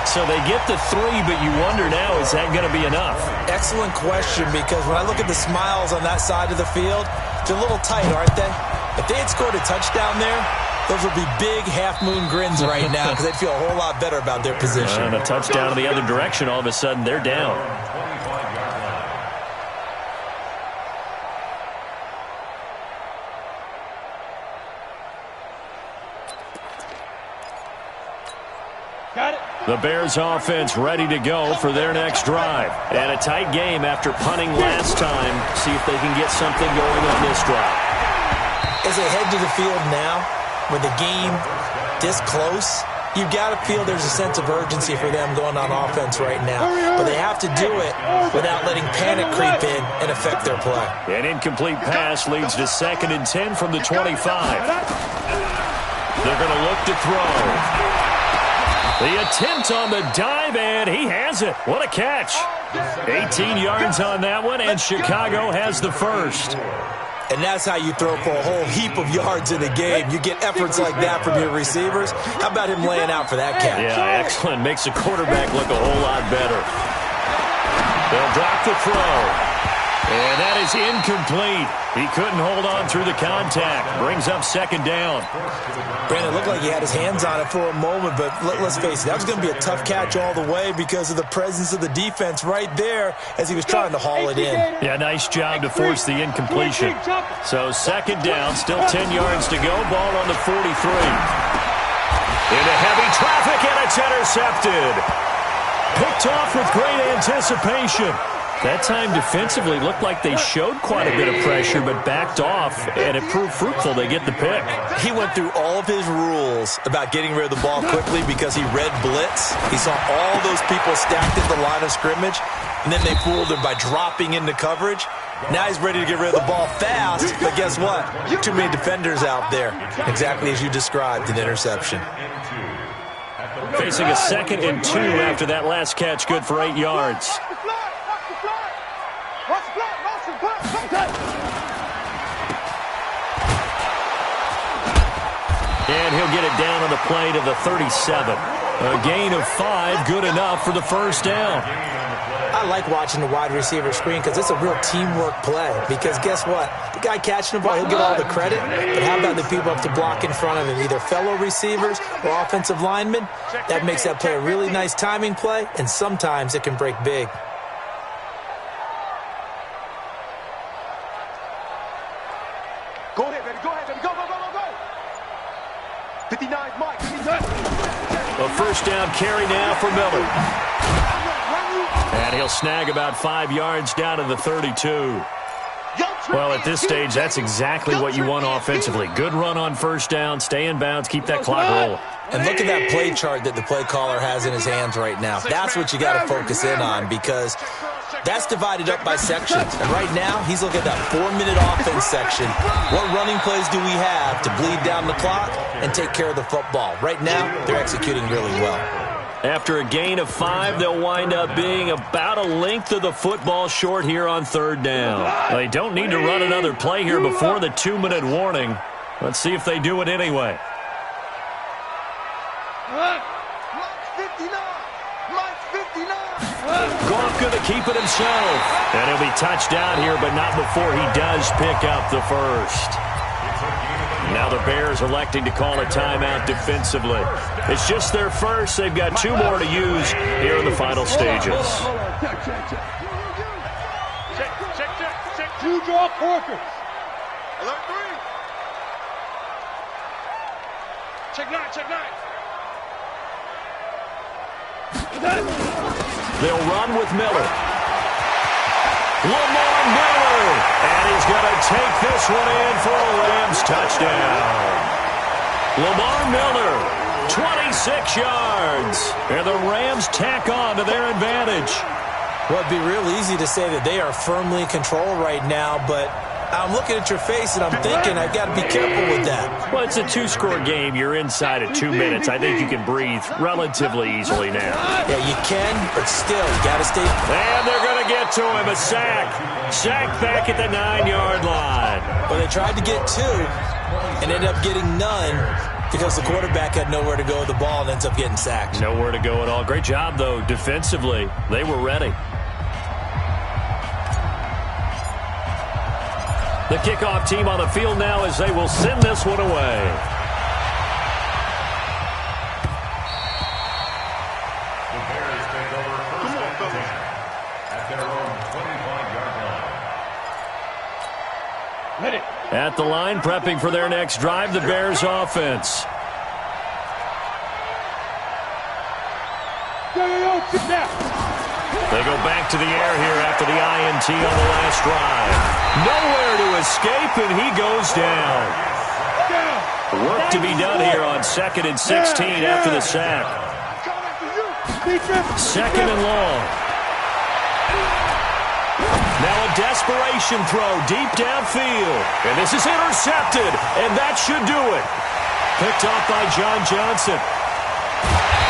So they get the 3, but you wonder now, is that going to be enough? Excellent question, because when I look at the smiles on that side of the field, they're a little tight, aren't they? If they had scored a touchdown there, those would be big half-moon grins right now because they'd feel a whole lot better about their position. And a touchdown in the other direction, all of a sudden they're down. Got it. The Bears offense ready to go for their next drive. And a tight game after punting last time. See if they can get something going on this drive. As they head to the field now, with the game this close, you've got to feel there's a sense of urgency for them going on offense right now. But they have to do it without letting panic creep in and affect their play. An incomplete pass leads to 2nd and 10 from the 25. They're going to look to throw. The attempt on the dive, and he has it. What a catch. 18 yards on that one, and Chicago has the 1st. And that's how you throw for a whole heap of yards in a game. You get efforts like that from your receivers. How about him laying out for that catch? Yeah, excellent. Makes the quarterback look a whole lot better. They'll drop the throw. And that is incomplete. He couldn't hold on through the contact. Brings up 2nd down. Brandon, it looked like he had his hands on it for a moment, but let's face it, that was going to be a tough catch all the way because of the presence of the defense right there as he was trying to haul it in. Yeah, nice job to force the incompletion. So 2nd down, still 10 yards to go. Ball on the 43. Into heavy traffic, and it's intercepted. Picked off with great anticipation. That time defensively looked like they showed quite a bit of pressure but backed off, and it proved fruitful. They get the pick. He went through all of his rules about getting rid of the ball quickly because he read blitz. He saw all those people stacked at the line of scrimmage, and then they fooled him by dropping into coverage. Now he's ready to get rid of the ball fast, but guess what? Too many defenders out there. Exactly as you described, an interception. Facing a 2nd and 2 after that last catch, good for 8 yards. And he'll get it down on the play to the 37. A gain of 5, good enough for the first down. I like watching the wide receiver screen because it's a real teamwork play. Because guess what? The guy catching the ball, he'll get all the credit. But how about the people up to block in front of him, either fellow receivers or offensive linemen? That makes that play a really nice timing play, and sometimes it can break big. Go ahead, baby. Go ahead, baby. Go, go, go, go, go. 59, Mike. 59. A first down carry now for Miller. And he'll snag about 5 yards down to the 32. Well, at this stage, that's exactly what you want offensively. Good run on first down, stay in bounds, keep that clock rolling. And look at that play chart that the play caller has in his hands right now. That's what you got to focus in on because that's divided up by sections. And right now, he's looking at that 4-minute offense section. What running plays do we have to bleed down the clock and take care of the football? Right now, they're executing really well. After a gain of 5, they'll wind up being about a length of the football short here on third down. They don't need to run another play here before the 2-minute warning. Let's see if they do it anyway. Goff going to keep it himself. And he'll be touched down here, but not before he does pick up the first. Now the Bears electing to call a timeout defensively. It's just their first. They've got 2 more to use here in the final stages. Check. 2 draw quarters. Alert 3. Check 9. They'll run with Miller. Lamar Miller, and he's going to take this one in for a Rams touchdown. Lamar Miller, 26 yards, and the Rams tack on to their advantage. Well, it'd be real easy to say that they are firmly in control right now, but I'm looking at your face and I'm thinking I've got to be careful with that. Well, it's a 2-score game. You're inside at 2 minutes. I think you can breathe relatively easily now. Yeah, you can, but still, you got to stay. And they're going to get to him. A sack. Sack back at the 9-yard line. Well, they tried to get 2 and ended up getting none because the quarterback had nowhere to go with the ball and ends up getting sacked. Nowhere to go at all. Great job, though, defensively. They were ready. The kickoff team on the field now as they will send this one away. The Bears take over first and 10 at their own 25-yard line. At the line, prepping for their next drive, the Bears offense. They go back to the air here after the INT on the last drive. Nowhere to escape, and he goes down. Work to be done here on 2nd and 16 after the sack. 2nd and long. Now a desperation throw deep downfield. And this is intercepted, and that should do it. Picked off by John Johnson.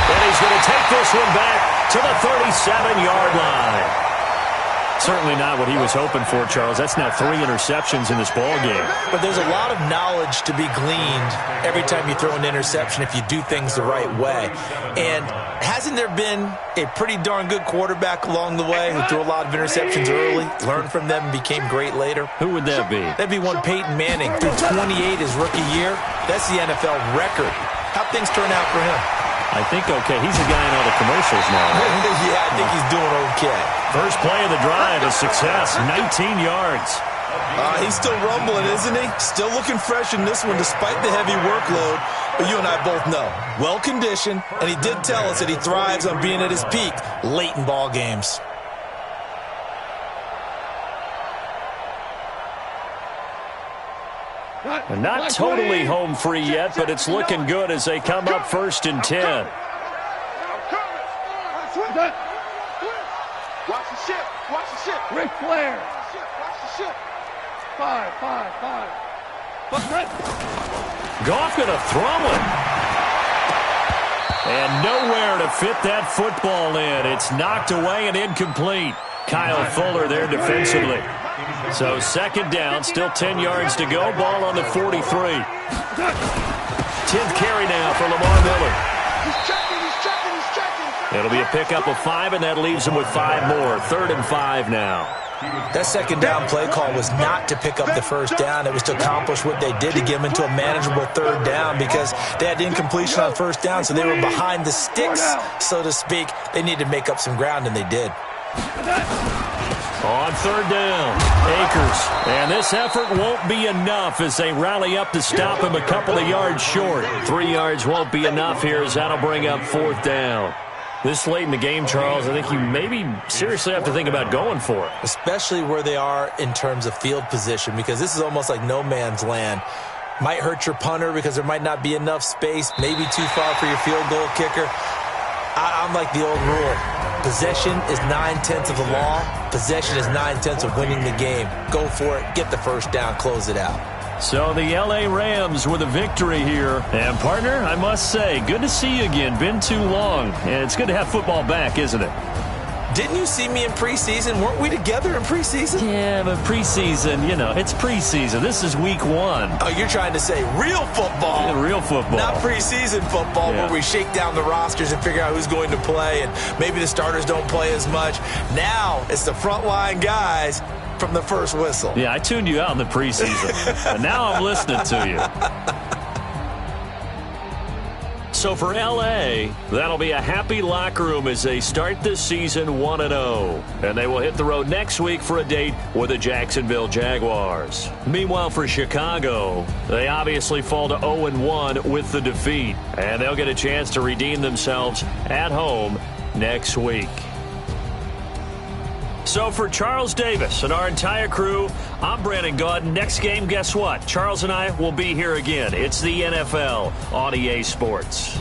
And he's going to take this one back to the 37-yard line. Certainly not what he was hoping for, Charles. That's now 3 interceptions in this ball game. But there's a lot of knowledge to be gleaned every time you throw an interception if you do things the right way. And hasn't there been a pretty darn good quarterback along the way who threw a lot of interceptions early, learned from them, and became great later? Who would that be? That'd be one Peyton Manning. Threw 28 his rookie year. That's the NFL record. How'd things turn out for him? I think okay. He's the guy in all the commercials now. Yeah, I think he's doing okay. First play of the drive, a success, 19 yards. He's still rumbling, isn't he? Still looking fresh in this one despite the heavy workload. But you and I both know, well-conditioned, and he did tell us that he thrives on being at his peak late in ball games. And not totally home free yet, but it's looking good as they come up 1st and 10. Watch the ship. Watch the ship. Ric Flair. Watch the ship. 5. Goff going to throw it. And nowhere to fit that football in. It's knocked away and incomplete. Kyle Fuller there defensively. So 2nd down, still 10 yards to go. Ball on the 43. 10th carry now for Lamar Miller. He's checking. It'll be a pickup of 5, and that leaves him with 5 more. 3rd and 5 now. That second down play call was not to pick up the first down. It was to accomplish what they did, to get them into a manageable 3rd down, because they had incompletion on 1st down, so they were behind the sticks, so to speak. They needed to make up some ground, and they did. On 3rd down, Akers. And this effort won't be enough as they rally up to stop him a couple of yards short. 3 yards won't be enough here as that'll bring up 4th down. This late in the game, Charles, I think you maybe seriously have to think about going for it. Especially where they are in terms of field position, because this is almost like no man's land. Might hurt your punter because there might not be enough space, maybe too far for your field goal kicker. I'm like the old rule. Possession is 9/10 of the law. Possession is 9/10 of winning the game. Go for it. Get the first down. Close it out. So the L.A. Rams with a victory here. And, partner, I must say, good to see you again. Been too long. And it's good to have football back, isn't it? Didn't you see me in preseason? Weren't we together in preseason? Yeah, but preseason, it's preseason. This is week 1. Oh, you're trying to say real football. Yeah, real football. Not preseason football where we shake down the rosters and figure out who's going to play, and maybe the starters don't play as much. Now it's the frontline guys from the first whistle. Yeah, I tuned you out in the preseason, but now I'm listening to you. So for L.A., that'll be a happy locker room as they start this season 1-0. And they will hit the road next week for a date with the Jacksonville Jaguars. Meanwhile, for Chicago, they obviously fall to 0-1 with the defeat. And they'll get a chance to redeem themselves at home next week. So for Charles Davis and our entire crew, I'm Brandon Gaudin. Next game, guess what? Charles and I will be here again. It's the NFL on EA Sports.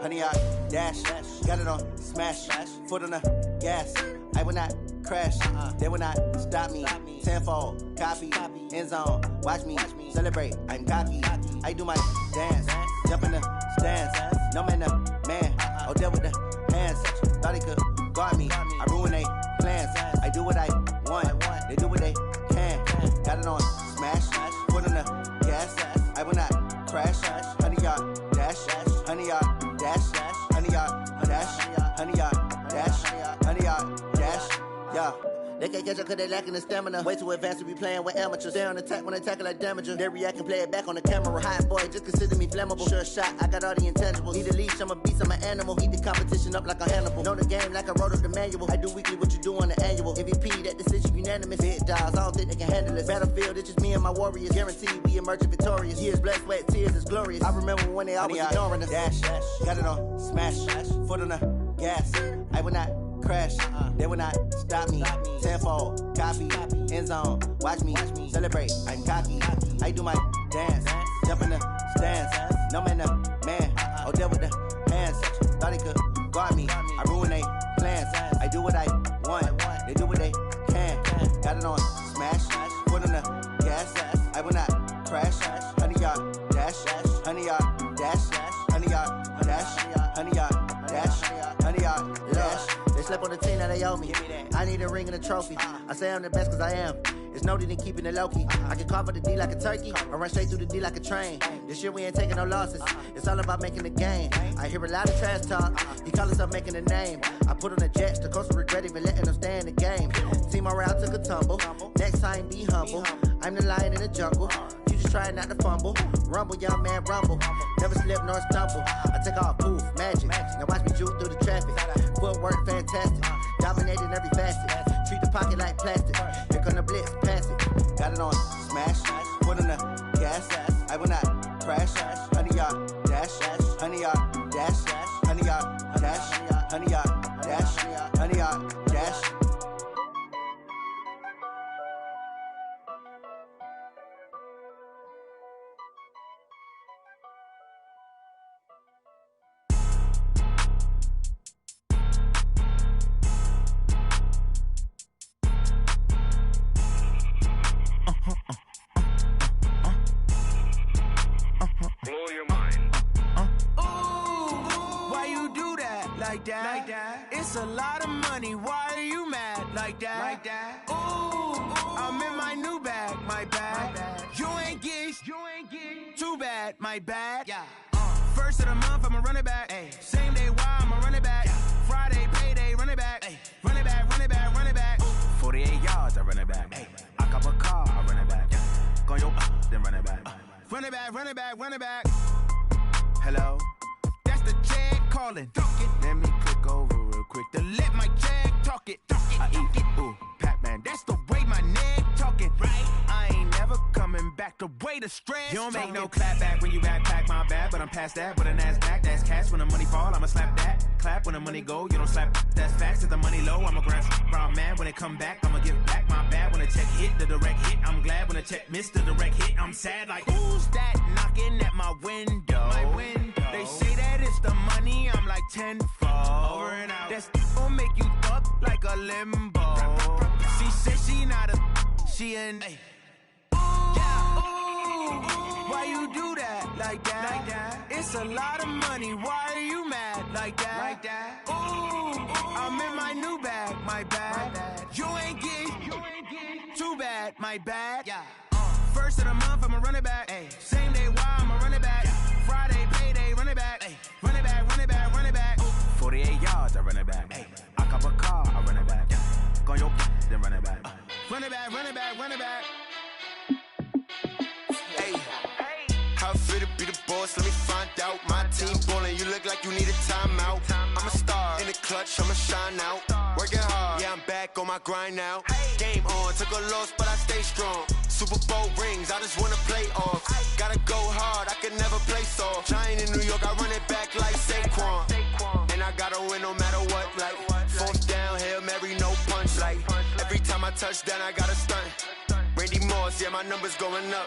Honey, I dash, got it on smash, foot on the gas. I will not crash, they will not stop me. Tenfold, copy, end zone, watch me celebrate. I'm cocky, I do my dance, jump in the stands. No man, the man, oh, deal with the hands. Thought he could guard me, I ruin they plans. I do what I want, they do what they can. Got it on smash, foot on the gas. I will not crash, honey, y'all dash, honey, y'all dash, honey, y'all dash, honey, y'all dash, honey, y'all dash, yeah. They can't catch up cause they lacking the stamina. Way too advanced to be playing with amateurs. Stay on attack when they tackle like damager. They react and play it back on the camera. Hot boy, just consider me flammable. Sure shot, I got all the intangibles. Need a leash, I'm a beast, I'm an animal. Eat the competition up like a Hannibal. Know the game like I wrote up the manual. I do weekly what you do on the annual. MVP, that decision you unanimous. Big dogs, I don't think they can handle us. Battlefield, it's just me and my warriors. Guaranteed we emerging victorious. Years, blood, sweat, tears is glorious. I remember when they always ignoring us. Dash, got it on, smash, foot on the gas. I will not crash, they will not stop me. Tenfold, copy, end zone, watch me celebrate. I'm cocky, I do my dance, jump in the stands. No man, man, oh, deal with the hands. Thought he could guard me, I ruin they plans. I do what I want, they do what they can. Got it on, smash, foot on the gas. I will not crash, 100-yard dash, 100-yard dash, 100-yard dash, 100-yard dash, 100-yard dash. They slept on the team, now they owe me. I need a ring and a trophy. I say I'm the best cause I am. It's no need in keeping it low-key. I can carve up the D like a turkey, or run straight through the D like a train. This year we ain't taking no losses. It's all about making the game. I hear a lot of trash talk. He call himself making a name. I put on the Jets, the coach will regret even letting them stay in the game. Team morale took a tumble. Next time be humble. I'm the lion in the jungle. You just trying not to fumble. Rumble, young man, rumble. Never slip nor stumble. I take off, poof, magic. Now watch me juke through the traffic. Footwork fantastic. Dominating every facet. Treat the pocket like plastic. Here come the blitz, pass it. Got it on, smash. Foot on the gas. I will not crash. 100-yard dash. 100-yard dash. 100-yard dash. 100-yard dash. 100-yard dash. Blow your mind. Why you do that like that? It's a lot of money. Why are you mad like that? Ooh, I'm in my new bag, my bad. You ain't get too bad, my bad. Yeah. First of the month, I'ma run it back. Ay. Same day, why I'ma run it back. Friday, payday, run it back. Ay. Run it back, run it back, run it back. 48 yards, I run it back. Ay. I cop a car, I run it back. Go yo, then run it back. Run it back, run it back, run it back. Hello? That's the jag calling. Let me click over real quick to let my jag talk it. I eat it, ooh, Pac-Man. That's the way my neck talking. Right? I ain't never coming back the way the stress. You don't make no clap back when you backpack, my bad. But I'm past that with a NASDAQ. That's cash when the money fall, I'ma slap that. Clap when the money go, you don't slap. That's facts. If the money low, I'ma grab brown man. When it come back, I'ma give back my bad. When the check hit, the direct hit. I'm glad when the check missed the direct hit. I'm sad like, who's that knocking at my window? My window. They say that it's the money, I'm like tenfold. Over and out. That's gon' make you up like a limbo. She said she not a, she an. Why you do that like that? It's a lot of money. Why are you mad like that? Ooh, I'm in my new bag, my bad. You ain't get too bad, my bad. Yeah. First of the month, I'ma run it back. Ay. Same day, why I'ma run it back. Friday, payday, run it back. Ay. Run it back, run it back, run it back. 48 yards, I run it back. Ay. I cop a car, I run it back. Go yo, then run it back. Run it back, run it back, run it back. Hey, how it feel to be the boss? Let me find out. My team ballin', you look like you need a timeout. I'm a star in the clutch, I'ma shine out. Working hard, yeah, I'm back on my grind now. Game on, took a loss, but I stay strong. Super Bowl rings, I just wanna play off. Gotta go hard, I can never play soft. Giant in New York, I run it back like Saquon. And I gotta win no matter what, like fourth down, Hail Mary, no punch. Like every time I touch down, I gotta stunt. Randy Moss, yeah, my numbers going up.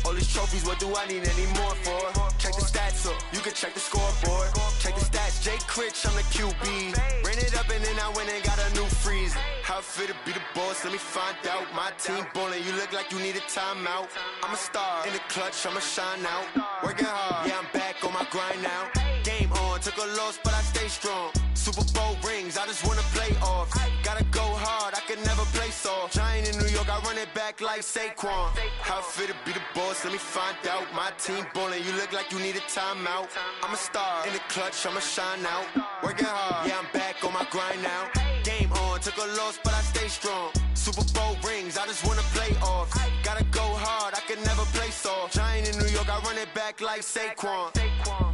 All these trophies, what do I need any more for? Check the stats up, you can check the scoreboard. Check the stats, Jay Critch, I'm the QB. Ran it up and then I went and got a new freeze. How it feel to be the boss, let me find out. My team ballin', you look like you need a timeout. I'm a star in the clutch, I'ma shine out. Working hard, yeah, I'm back on my grind now. Game on, took a loss, but I stay strong. Super Bowl rings, I just wanna play off. Gotta go hard, I can never play soft. Giant in New York, I run it back like Saquon. How it feel to be the boss, let me find out. My team ballin', you look like you need a timeout. I'm a star in the clutch, I'ma shine out. Working hard, yeah, I'm back on my grind now. Game on, took a loss, but I stay strong. Super Bowl rings, I just wanna play off. Gotta go hard, I can never play soft. Giant in New York, I run it back like Saquon.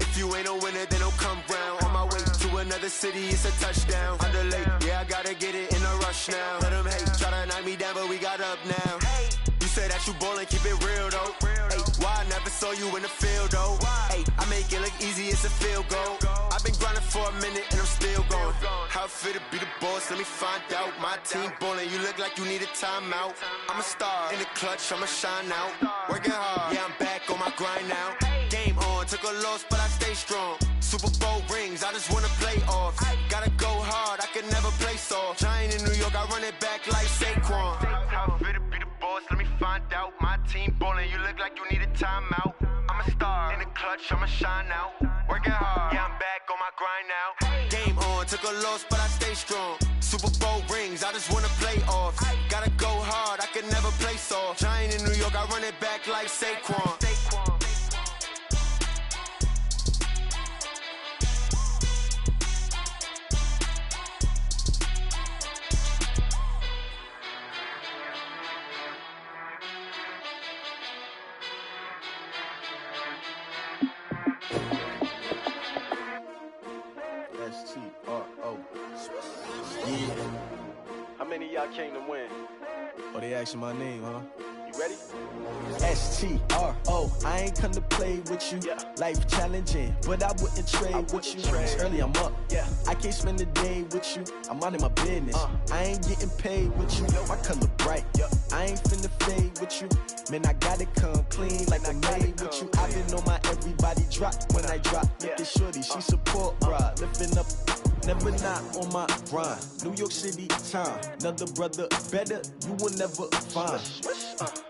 If you ain't a winner, then don't come round. On my way to an another city, it's a touchdown. Underlay, yeah, I gotta get it in a rush now. Let them hate, try to knock me down, but we got up now. You say that you ballin', keep it real though. Hey, why I never saw you in the field though? Hey, I make it look easy, it's a field goal. I've been grinding for a minute and I'm still going. How it feel to be the boss, let me find out. My team ballin', you look like you need a timeout. I'm a star in the clutch, I'ma shine out. Working hard, yeah, I'm back on my grind now. Game on, took a loss, but I stay strong. Super Bowl rings, I just wanna play off. Gotta go hard, I can never play soft. Giant in New York, I run it back like Saquon. How it feel to be the boss, let me find out. My team ballin', you look like you need a timeout. I'm a star in the clutch, I'ma shine out. Working hard, yeah, I'm back on my grind now. Game on, took a loss, but I stay strong. Super Bowl rings, I just wanna play off. Gotta go hard, I can never play soft. Giant in New York, I run it back like Saquon. S-T-R-O. Yeah. How many of y'all came to win? Oh, they asking my name, huh? You ready? S-T-R-O. I ain't come to play with you. Yeah. Life challenging, but I wouldn't trade with you. It's early, I'm up. Yeah. I can't spend the day with you. I'm out of my business. I ain't getting paid with you. My color bright. I ain't finna fade with you. Man, I gotta come clean like I made with you. I been on my everybody drop when I drop. Look at shorty, she support ride. Lifting up, never not on my grind. New York City time, another brother better you will never find.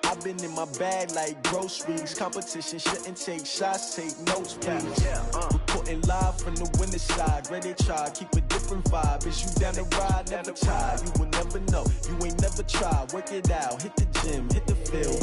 I've been in my bag like groceries. Competition shouldn't take shots, take notes, please. Reporting live from the winter side. Ready to try, keep a different vibe. Is you down the ride, never tired. You will never know, you ain't never tried. Work it out, hit the gym, hit the field.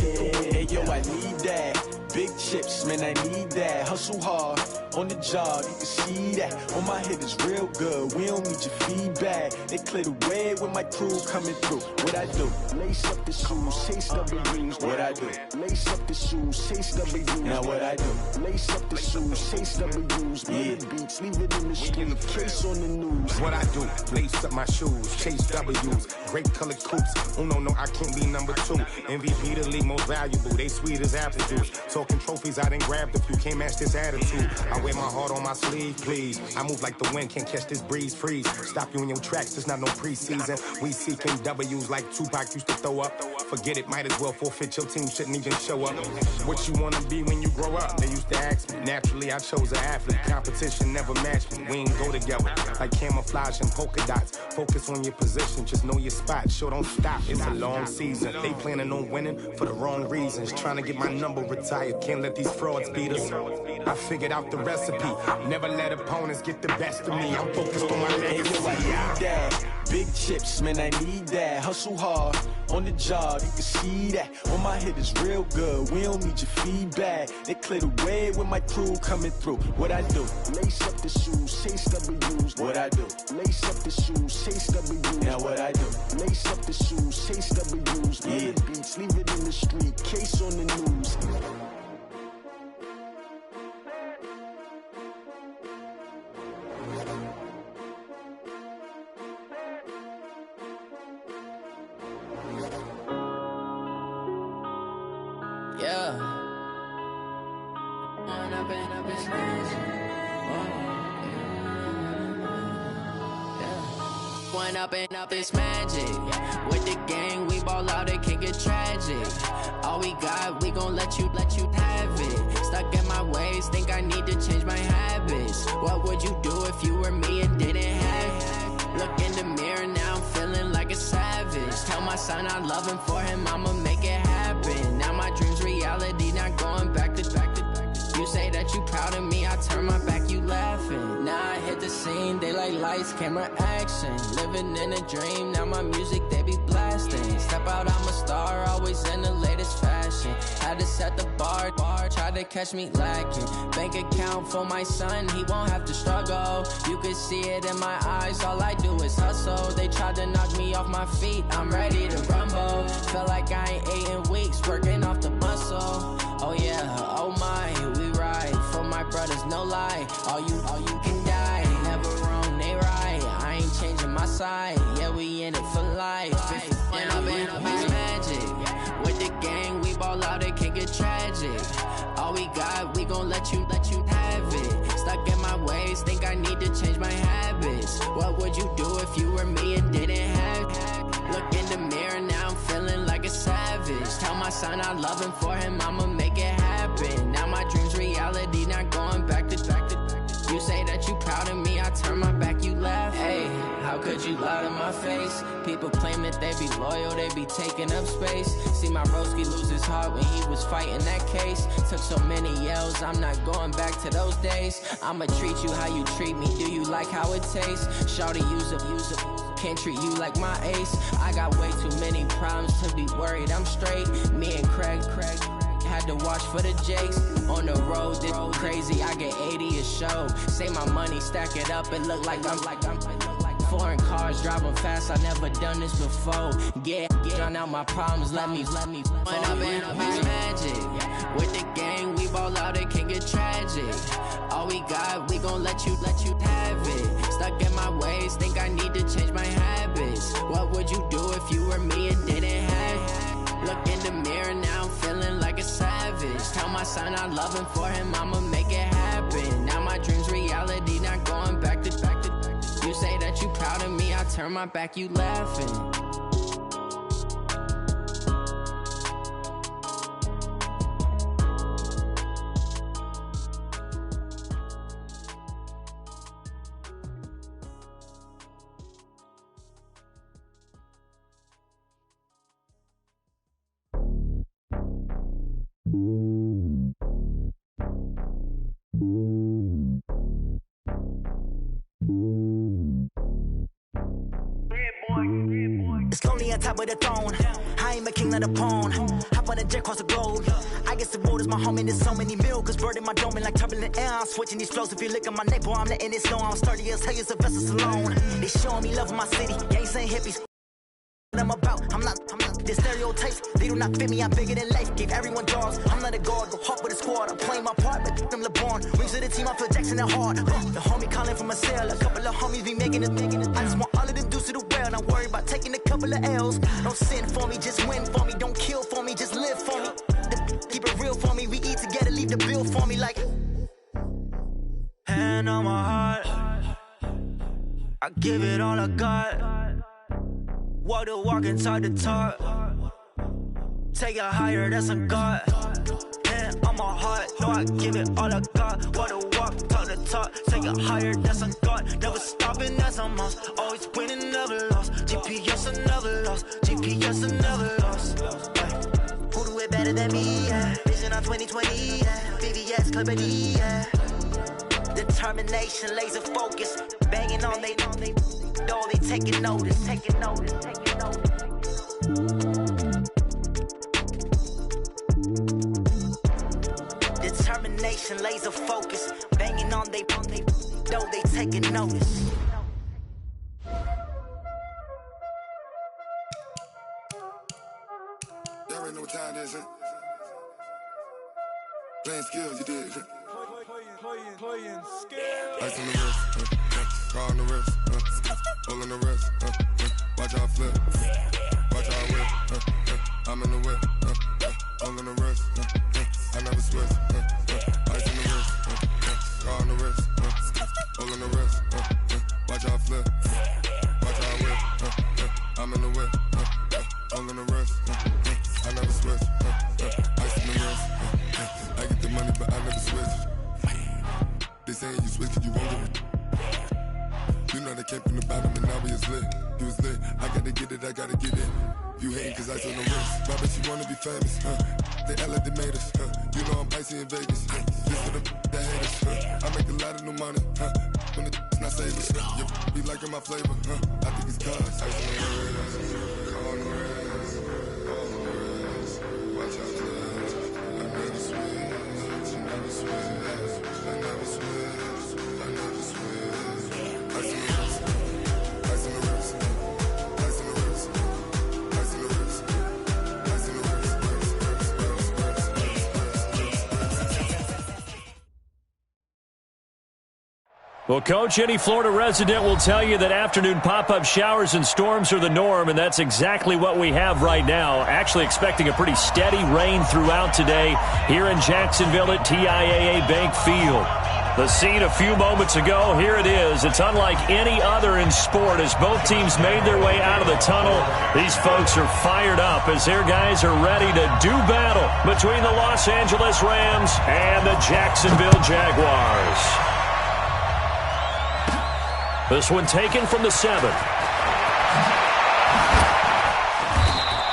Hey yo, I need that. Big chips, man, I need that. Hustle hard, on the job, you can see that. On my head is real good, we don't need your feedback. They clear the way with my crew coming through. What I do? Lace up the shoes, chase W's. What I do? Lace up the shoes, chase W's. Now what I do? Lace up the shoes, chase W's. Yeah, beats, leave it in the street, case on the news. What I do? Lace up my shoes, chase W's. Great colored coops. Oh no, I can't be number 2. MVP the league most valuable. They sweet as apple juice. Talking trophies, I done grabbed a few. Can't match this attitude. I wear my heart on my sleeve, please. I move like the wind, can't catch this breeze. Freeze. Stop you in your tracks. There's not no preseason. We seeking W's like Tupac used to throw up. Forget it, might as well forfeit. Your team shouldn't even show up. What you wanna be when you grow up? They used to ask me. Naturally, I chose an athlete. Competition never matched me. We ain't go together like camouflage and polka dots. Focus on your position, just know your spot. Sure, don't stop. It's a long season. They planning on winning for the wrong reasons. Trying to get my number retired. Can't let these frauds beat us. I figured out the recipe. Never let opponents get the best of me. I'm focused on my legacy. I need that. Big chips, man, I need that. Hustle hard, on the job, you can see that. On my head is real good, we don't need your feedback. They clear the way with my crew coming through. What I do? Lace up the shoes, chase W's. What I do? Lace up the shoes, chase W's. Now what I do? Lace up the shoes, chase W's. Yeah, beats, leave it in the street, case on the news. Up this magic. With the gang, we ball out, it can get tragic. All we got, we gon' let you have it. Stuck in my ways, think I need to change my habits. What would you do if you were me and didn't have it? Look in the mirror, now I'm feeling like a savage. Tell my son I love him, for him I'ma make it happen. Now my dream's reality, not going back to back. You say that you proud of me, I turn my back, you laughing. Now I hit the scene, they like lights, camera, action. Living in a dream, now my music, they be blasting. Step out, I'm a star, always in the latest fashion. Had to set the bar, try to catch me lacking. Bank account for my son, he won't have to struggle. You can see it in my eyes, all I do is hustle. They tried to knock me off my feet, I'm ready to rumble. Felt like I ain't ate in weeks, working off the muscle. Oh yeah, oh my, we ride for my brothers, no lie. All you can die, never wrong, they side. Yeah, we in it for life. When I'm in a magic. With the gang, we ball out, it can get tragic. All we got, we gon' let you have it. Stuck in my ways, think I need to change my habits. What would you do if you were me and didn't have it? Look in the mirror, now I'm feeling like a savage. Tell my son I love him, for him I'ma make it happen. Now my dream's reality, not going back to. You say that you proud of me, I turn my back, you laugh. Hey, how could you lie to my face? People claim that they be loyal, they be taking up space. See my broski lose his heart when he was fighting that case. Took so many yells, I'm not going back to those days. I'ma treat you how you treat me, do you like how it tastes? Shawty, use up, can't treat you like my ace. I got way too many problems to be worried, I'm straight. Me and Craig had to watch for the Jakes. On the road, this crazy, I get 80 a show. Say my money, stack it up, it look like I'm foreign cars, driving fast, I never done this before. Yeah, drown out my problems, let me. When I'm in a magic. With the gang, we ball out, it can get tragic. All we got, we gon' let you have it. Stuck in my ways, think I need to change my habits. What would you do if you were me and didn't have it? Look in the mirror, now I'm feeling like a savage. Tell my son I love him, for him I'ma make it happen. Now my dream's reality, not going back to. You say that you proud of me, I turn my back, you laughing. It's lonely on top of the throne. I am a king, not a pawn. Hop on a jet across the globe. I guess the world is my home and there's so many milk. Bird in my dome and like turbulent air. I'm switching these flows. If you look at my neck, boy, I'm letting it snow. I'm sturdy as hell as a vessel alone. They showing me love in my city. Gangs ain't hippies. I'm about, I'm not the stereotypes, they do not fit me, I'm bigger than life, gave everyone dogs, I'm not a guard, go hard with a squad, I'm playing my part, but them LeBron, rings to the team, I feel Jackson and hard, the homie calling from a cell, a couple of homies be making it, I just want all of them dudes to do well, not worry about taking a couple of L's, don't sin for me, just win for me, don't kill for me, just live for me, keep it real for me, we eat together, leave the bill for me, like, hand on my heart, I give it all I got. Walk the walk and talk the talk. Take it higher, that's a God. Hand on my heart, no, I give it all I got. Walk the walk, talk the talk. Take it higher, that's a God. Never stopping, that's a must. Always winning, never lost. GPS, I never lost. GPS, I never lost. Who do it better than me? Yeah. Vision on 2020, yeah. VVS, Clippity, yeah. Determination, laser focus. Banging on they know they taking notice. Determination, laser focus. Banging on they know they taking notice. Y'all already know what time it is, huh? Playing skills, you did. Playing skills. Ice on the wrist, car on the wrist, hole in the wrist, watch how I flip, watch how I whip, I'm in the whip, hole in the wrist, I never switch, ice on the wrist, car on the wrist, hole in the wrist, watch how I flip, watch how I whip, I'm in the whip, hole in the wrist, I never switch, ice on the wrist, I get the money but I never switch. They saying you switch, you won't get it. You know they came from the bottom and now we is lit. You was lit, I gotta get it, I gotta get it. You hating cause I on the wrist. My bitch, you wanna be famous, They Ella, they made us, You know I'm icy in Vegas, This for the that hate us, I make a lot of new money, When it's not savers, You be liking my flavor, I think it's cause I on the wrist, on the wrist, on the wrist. Watch out, I never switch, you never switch. I never switch, I never switch. Ice in the wrist, ice in the wrist, ice in the wrist, ice in the wrist, ice in the wrist, Well, Coach, any Florida resident will tell you that afternoon pop-up showers and storms are the norm, and that's exactly what we have right now. Actually expecting a pretty steady rain throughout today here in Jacksonville at TIAA Bank Field. The scene a few moments ago, here it is. It's unlike any other in sport as both teams made their way out of the tunnel. These folks are fired up as their guys are ready to do battle between the Los Angeles Rams and the Jacksonville Jaguars. This one taken from the 7.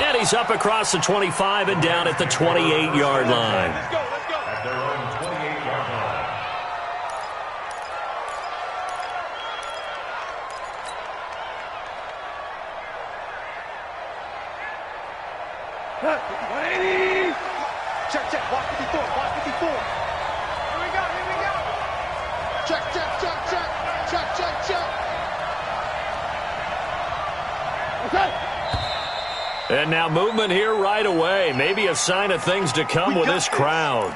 And he's up across the 25 and down at the 28-yard line. At their own 28-yard line. Check, check, watch 54, watch 54. Here we go, here we go. Check, check, check, check. Check, check, check. Okay. And now movement here right away. Maybe a sign of things to come with this crowd.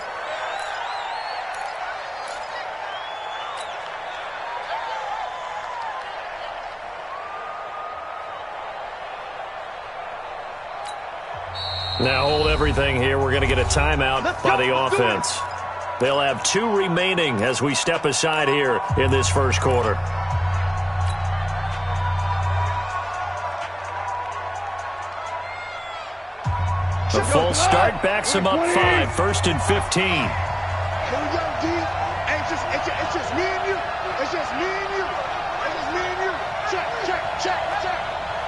Now hold everything here. We're going to get a timeout by the offense. They'll have 2 remaining as we step aside here in this first quarter. The false start backs him up 5, 1st and 15. Here we go, D. It's just me and you. It's just me and you. It's just me and you. Check, check, check, check.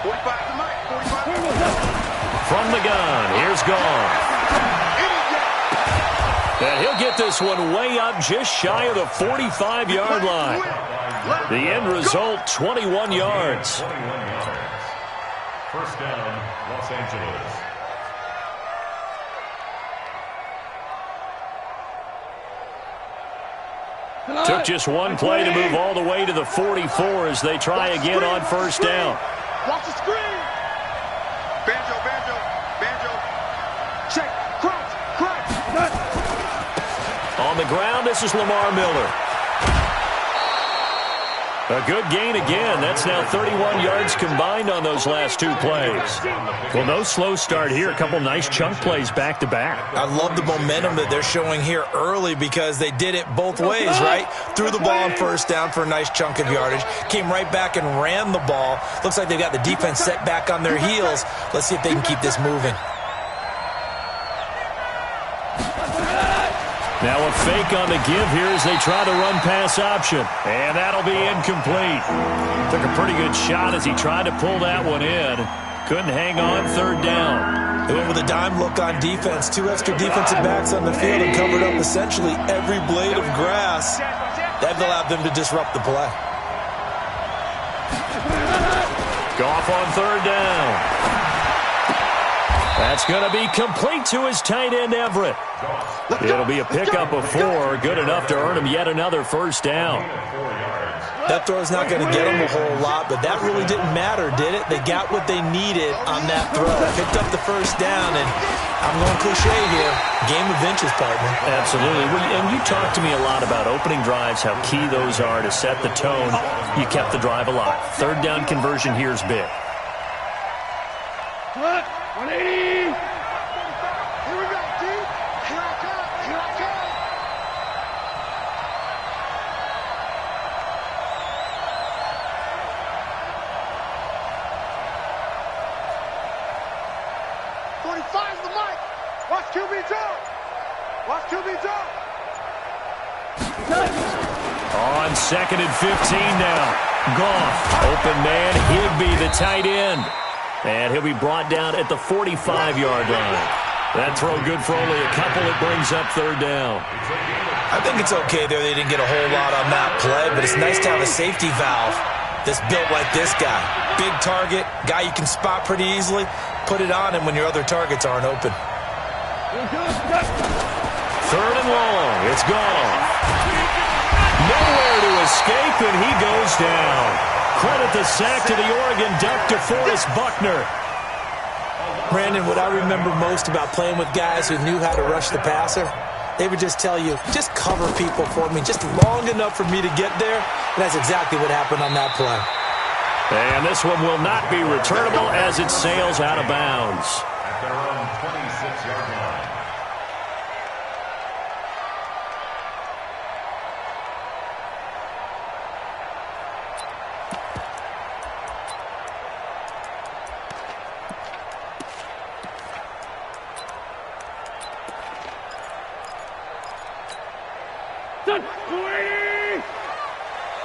45 to Mike. 45 to Mike. From the gun, here's Goff. And he'll get this one way up just shy of the 45-yard line. The end result, 21 yards. 21 yards. First down, Los Angeles. Took just one play to move all the way to the 44 as they try again on first down. Watch the screen. Banjo, banjo, banjo. Check, crouch, crouch. On the ground, this is Lamar Miller. A good gain again. That's now 31 yards combined on those last 2 plays. Well, no slow start here. A couple nice chunk plays back-to-back. I love the momentum that they're showing here early because they did it both ways, right? Threw the ball on first down for a nice chunk of yardage. Came right back and ran the ball. Looks like they've got the defense set back on their heels. Let's see if they can keep this moving. Now a fake on the give here as they try the run-pass option. And that'll be incomplete. Took a pretty good shot as he tried to pull that one in. Couldn't hang on, 3rd down. They went with a dime look on defense. 2 extra defensive backs on the field and covered up essentially every blade of grass. That allowed them to disrupt the play. Goff on 3rd down. That's going to be complete to his tight end, Everett. It'll be a pickup of 4, good enough to earn him yet another first down. That throw's not going to get them a whole lot, but that really didn't matter, did it? They got what they needed on that throw. Picked up the first down, and I'm going cliche here. Game of inches, partner. Absolutely. And you talked to me a lot about opening drives, how key those are to set the tone. You kept the drive alive. 3rd down conversion here is big. 180. Here we go, D. Here I come. Here I come. .45's the mic. Watch QB draw. Watch QB draw. On 2nd and 15 now. Goff. Open man. Higbee, the tight end. And he'll be brought down at the 45-yard line. That throw good for only a couple. It brings up 3rd down. I think it's okay there. They didn't get a whole lot on that play, but it's nice to have a safety valve that's built like this guy. Big target, guy you can spot pretty easily. Put it on him when your other targets aren't open. 3rd and long. It's gone. Nowhere to escape, and he goes down. Credit the sack to the Oregon Duck, DeForest Buckner. Brandon, what I remember most about playing with guys who knew how to rush the passer they would just tell you, just cover people for me, just long enough for me to get there. And that's exactly what happened on that play. And this one will not be returnable as it sails out of bounds. At their own 26-yard line.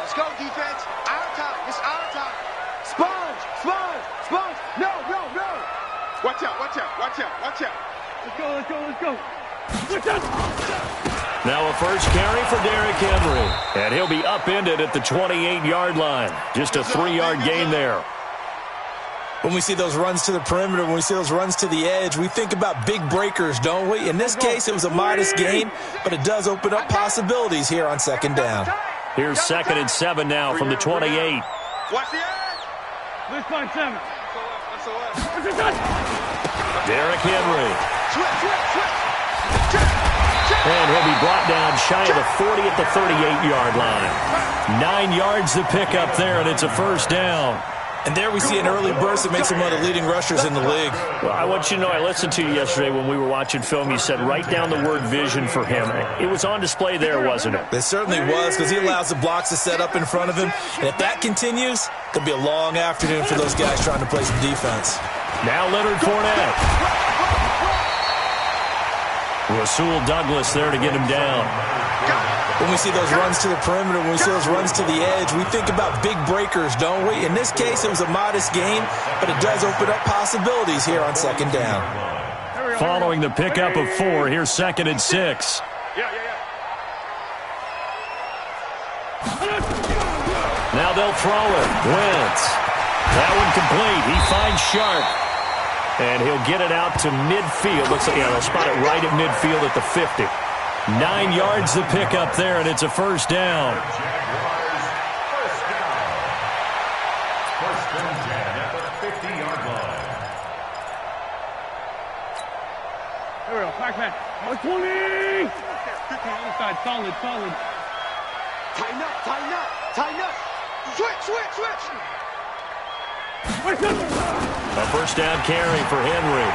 Let's go, defense. Our time. It's our time. Sponge. Sponge. Sponge. No, no, no. Watch out, watch out, watch out, watch out. Let's go, let's go, let's go. Watch out. Now a first carry for Derrick Henry. And he'll be upended at the 28-yard line. Just a 3-yard gain there. When we see those runs to the perimeter, when we see those runs to the edge, we think about big breakers, don't we? In this case, it was a modest gain, but it does open up possibilities here on second down. Here's 2nd and 7 now from the 28. Watch the edge. Let's find 7. Derrick Henry. Switch, switch, switch. And he'll be brought down shy of the 40 at the 38-yard line. 9 yards to pick up there, and it's a first down. And there we see an early burst that makes him one of the leading rushers in the league. Well, I want you to know, I listened to you yesterday when we were watching film. You said write down the word vision for him. It was on display there, wasn't it? It certainly was, because he allows the blocks to set up in front of him. And if that continues, it'll be a long afternoon for those guys trying to play some defense. Now Leonard Fournette. Rasul Douglas there to get him down. When we see those runs to the perimeter, when we see those runs to the edge, we think about big breakers, don't we? In this case, it was a modest gain, but it does open up possibilities here on second down. Following the pickup of 4, here's 2nd and 6. Now they'll throw it. Wentz. That one complete. He finds Sharp. And he'll get it out to midfield. Looks like, they'll spot it right at midfield at the 50. 9 yards to pick up there, and it's a first down. Jaguars, first down. First and 10 at the 50-yard line. There we go. Back, back. 20. Other side. Solid, solid. Tighten up, tighten up, tighten up. Switch, switch, switch. A first down carry for Henry.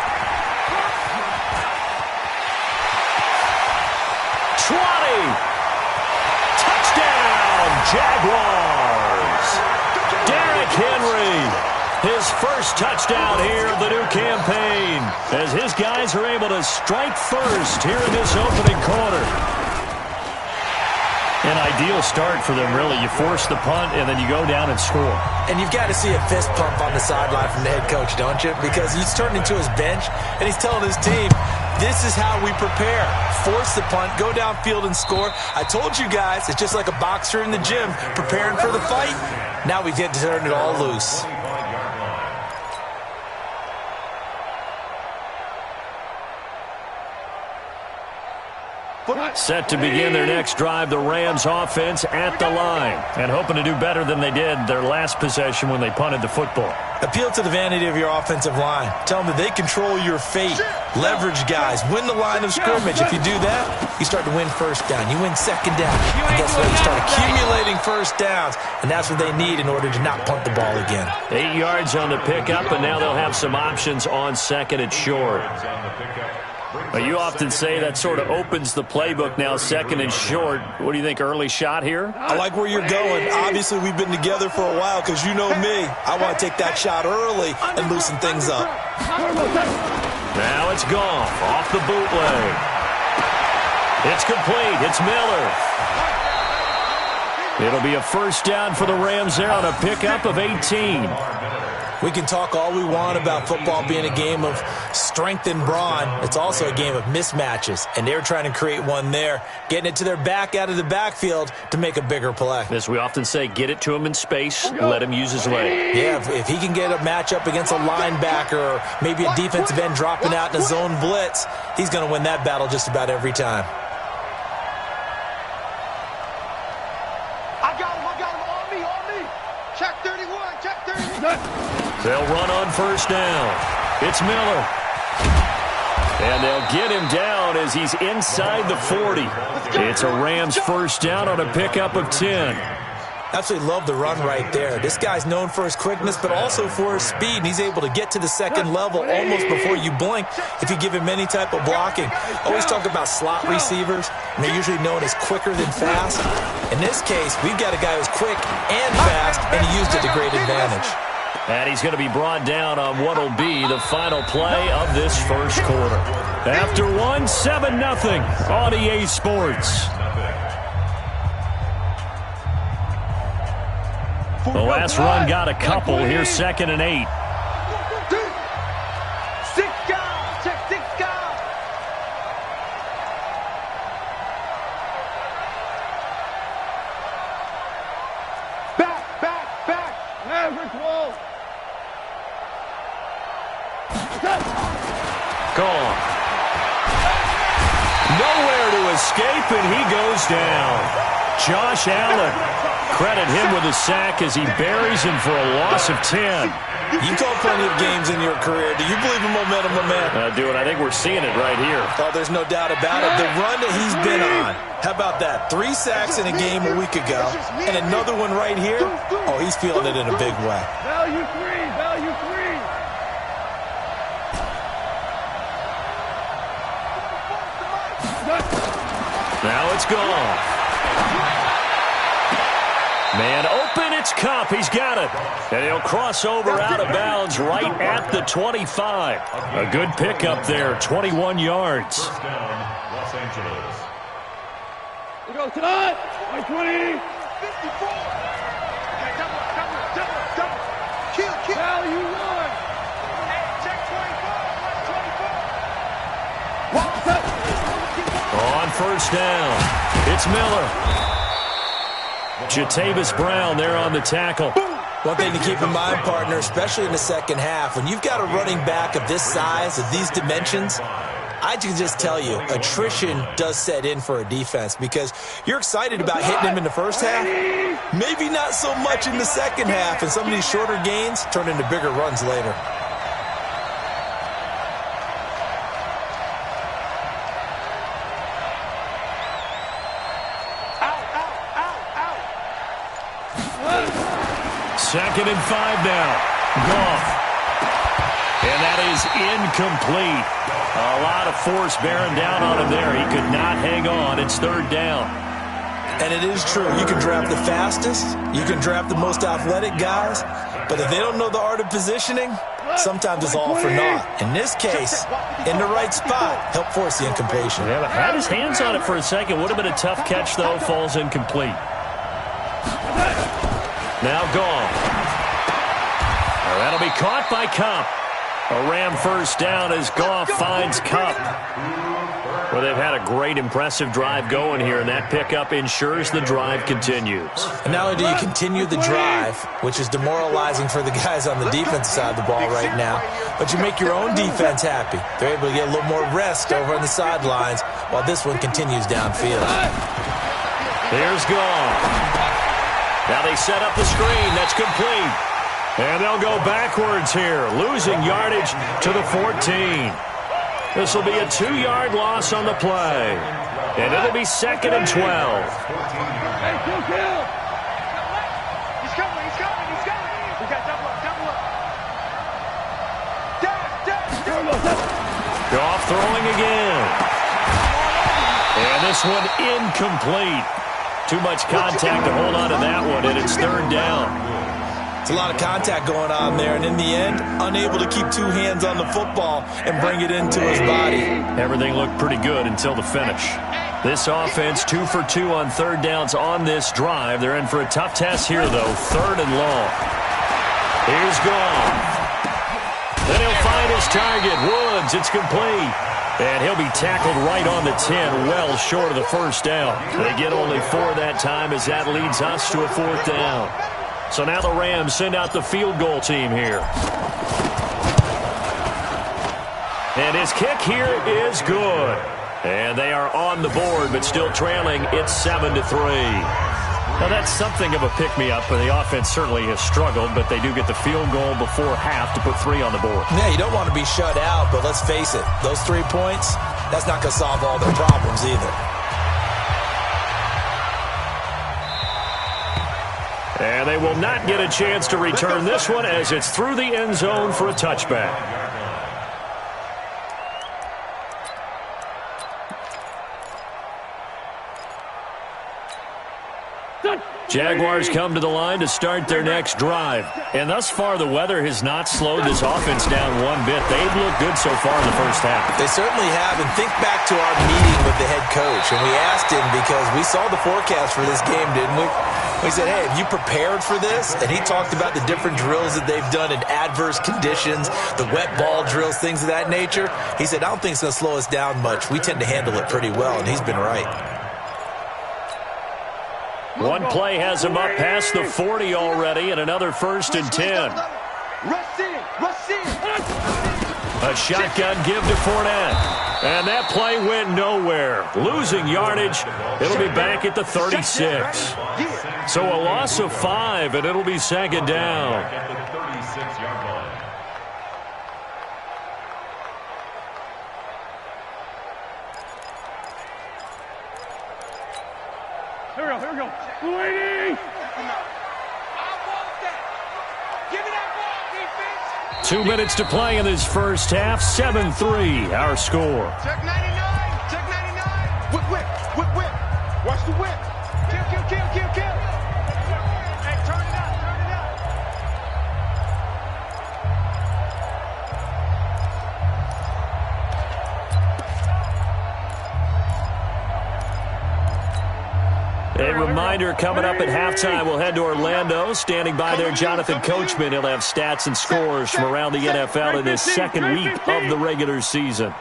20. Touchdown, Jaguars. Derrick Henry, his first touchdown here of the new campaign, as his guys are able to strike first here in this opening quarter. An ideal start for them, really. You force the punt, and then you go down and score. And you've got to see a fist pump on the sideline from the head coach, don't you? Because he's turning to his bench, and he's telling his team, this is how we prepare. Force the punt, go downfield and score. I told you guys, it's just like a boxer in the gym preparing for the fight. Now we get to turn it all loose. Set to begin their next drive, the Rams offense at the line, and hoping to do better than they did their last possession when they punted the football. Appeal to the vanity of your offensive line. Tell them that they control your fate. Leverage guys. Win the line of scrimmage. If you do that, you start to win first down. You win second down. And guess what? You start accumulating first downs, and that's what they need in order to not punt the ball again. 8 yards on the pickup, and now they'll have some options on second and short. You often say that sort of opens the playbook now, second and short. What do you think, early shot here? I like where you're going. Obviously, we've been together for a while because you know me. I want to take that shot early and loosen things up. Now it's Goff off the bootleg. It's complete. It's Miller. It'll be a first down for the Rams there on a pickup of 18. We can talk all we want about football being a game of strength and brawn. It's also a game of mismatches, and they're trying to create one there, getting it to their back out of the backfield to make a bigger play. As we often say, get it to him in space, let him use his leg. Yeah, if he can get a matchup against a linebacker or maybe a defensive end dropping out in a zone blitz, he's going to win that battle just about every time. I got him, on me. Check 31, check 31. They'll run on first down. It's Miller. And they'll get him down down as he's inside the 40. It's a Rams first down on a pickup of 10. Absolutely love the run right there. This guy's known for his quickness, but also for his speed. And he's able to get to the second level almost before you blink if you give him any type of blocking. Always talk about slot receivers, and they're usually known as quicker than fast. In this case, we've got a guy who's quick and fast, and he used it to great advantage. And he's going to be brought down on what will be the final play of this first quarter. After 7-0 on EA Sports. The last run got a couple. Here's 2nd and 8. Back. Average wall. Gone. Nowhere to escape, and he goes down. Josh Allen. Credit him with a sack as he buries him for a loss of 10. You called plenty of games in your career. Do you believe in momentum, my man? I do, and I think we're seeing it right here. Oh, there's no doubt about it. The run that he's been on. How about that? 3 sacks in a game a week ago, and another one right here. Oh, he's feeling it in a big way. Value 3. Now it's gone. Man open, it's Cup. He's got it. And he'll cross over out of bounds right at the 25. A good pickup there, 21 yards. First down, Los Angeles. We go tonight. 20. 54. Okay, double. Kill. Value 1. Check 24. On first down, it's Miller. Jatavis Brown there on the tackle. One thing to keep in mind, partner, especially in the second half, when you've got a running back of this size, of these dimensions, I can just tell you, attrition does set in for a defense because you're excited about hitting him in the first half. Maybe not so much in the second half, and some of these shorter gains turn into bigger runs later. Second and 5 now. Goff. And that is incomplete. A lot of force bearing down on him there. He could not hang on. It's 3rd down. And it is true. You can draft the fastest. You can draft the most athletic guys. But if they don't know the art of positioning, sometimes it's all for naught. In this case, in the right spot, help force the incompletion. Yeah, but had his hands on it for a second. Would have been a tough catch, though. Falls incomplete. Now gone. That'll be caught by Cup. A Ram first down as Goff finds Cup. Well, they've had a great, impressive drive going here, and that pickup ensures the drive continues. And not only do you continue the drive, which is demoralizing for the guys on the defensive side of the ball right now, but you make your own defense happy. They're able to get a little more rest over on the sidelines while this one continues downfield. Here's Goff. Now they set up the screen. That's complete. And they'll go backwards here, losing yardage to the 14. This will be a 2-yard loss on the play. And it'll be 2nd and 12. He's coming. We got double up. Goff throwing again. And this one incomplete. Too much contact to hold on to that one, and it's 3rd down. It's a lot of contact going on there, and in the end, unable to keep 2 hands on the football and bring it into his body. Everything looked pretty good until the finish. This offense 2 for 2 on 3rd downs on this drive. They're in for a tough test here, though. 3rd and long. Here's Goff. Then he'll find his target. Woods, it's complete. And he'll be tackled right on the 10, well short of the first down. They get only 4 that time as that leads us to a 4th down. So now the Rams send out the field goal team here. And his kick here is good. And they are on the board, but still trailing. It's 7-3. Now, that's something of a pick-me-up, and the offense certainly has struggled, but they do get the field goal before half to put 3 on the board. Yeah, you don't want to be shut out, but let's face it, those 3 points, that's not going to solve all their problems either. And they will not get a chance to return this one as it's through the end zone for a touchback. Jaguars come to the line to start their next drive. And thus far, the weather has not slowed this offense down one bit. They've looked good so far in the first half. They certainly have. And think back to our meeting with the head coach. And we asked him because we saw the forecast for this game, didn't we? We said, hey, have you prepared for this? And he talked about the different drills that they've done in adverse conditions, the wet ball drills, things of that nature. He said, I don't think it's going to slow us down much. We tend to handle it pretty well, and he's been right. One play has him up past the 40 already, and another 1st and 10. A shotgun give to Fontane. And that play went nowhere. Losing yardage. It'll be back at the 36. So a loss of 5, and it'll be 2nd down. At the 36-yard line. Here we go. Waiting! 2 minutes to play in this first half. 7-3, our score. Check 99! Check 99! Whip! Watch the whip! Kill! Hey, turn it up! A reminder coming up at halftime, we'll head to Orlando. Standing by there, Jonathan Coachman. He'll have stats and scores from around the NFL in this second week of the regular season.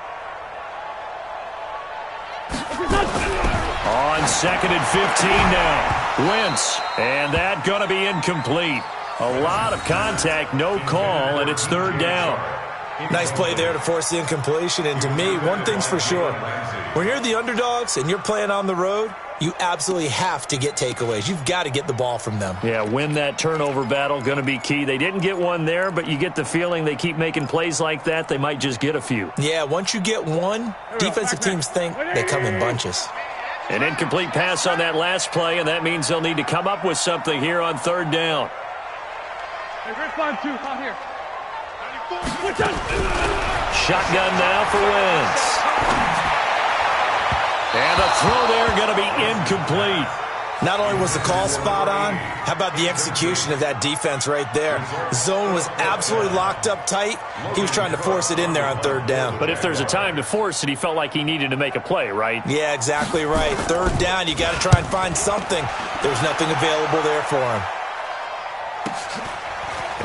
On 2nd and 15 now. Wentz, and that going to be incomplete. A lot of contact, no call, and it's 3rd down. Nice play there to force the incompletion. And to me, one thing's for sure. When you're the underdogs and you're playing on the road, you absolutely have to get takeaways. You've got to get the ball from them. Yeah, win that turnover battle, going to be key. They didn't get one there, but you get the feeling they keep making plays like that, they might just get a few. Yeah, once you get one, defensive teams think they come in bunches. An incomplete pass on that last play, and that means they'll need to come up with something here on 3rd down. Hey, respond to, out here. Shotgun now for Wentz. And the throw there going to be incomplete. Not only was the call spot on, how about the execution of that defense right there? Zone was absolutely locked up tight. He was trying to force it in there on 3rd down. But if there's a time to force it, he felt like he needed to make a play, right? Yeah, exactly right. 3rd down, you got to try and find something. There's nothing available there for him.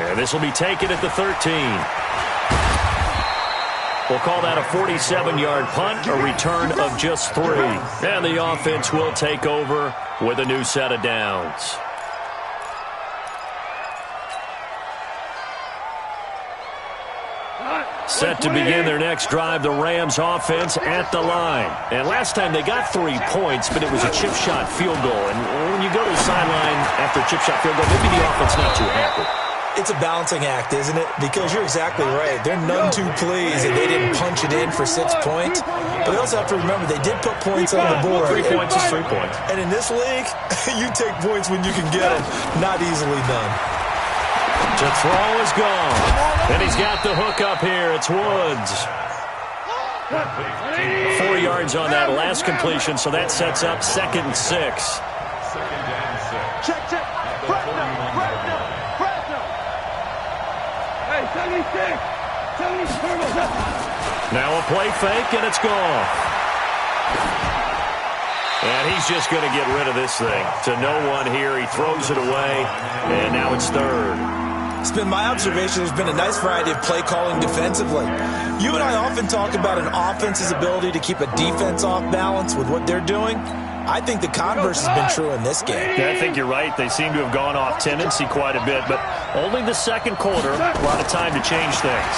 And this will be taken at the 13. We'll call that a 47-yard punt, a return of just 3. And the offense will take over with a new set of downs. Set to begin their next drive, the Rams offense at the line. And last time they got 3 points, but it was a chip shot field goal. And when you go to the sideline after a chip shot field goal, maybe the offense not too happy. It's a balancing act, isn't it? Because you're exactly right. They're none too pleased that they didn't punch it in for 6 points. But they also have to remember they did put points on the board. 3 points is 3 points. And in this league, you take points when you can get them. Not easily done. To throw is gone. And he's got the hook up here. It's Woods. 4 yards on that last completion, so that sets up 2nd and 6. 2nd and 6. Check. Hey, 76. Now a play fake, and it's gone. And he's just going to get rid of this thing. To no one here. He throws it away, and now it's 3rd. It's been my observation there's been a nice variety of play calling defensively. You and I often talk about an offense's ability to keep a defense off balance with what they're doing. I think the converse has been true in this game. Yeah, I think you're right. They seem to have gone off tendency quite a bit, but only the 2nd quarter. A lot of time to change things.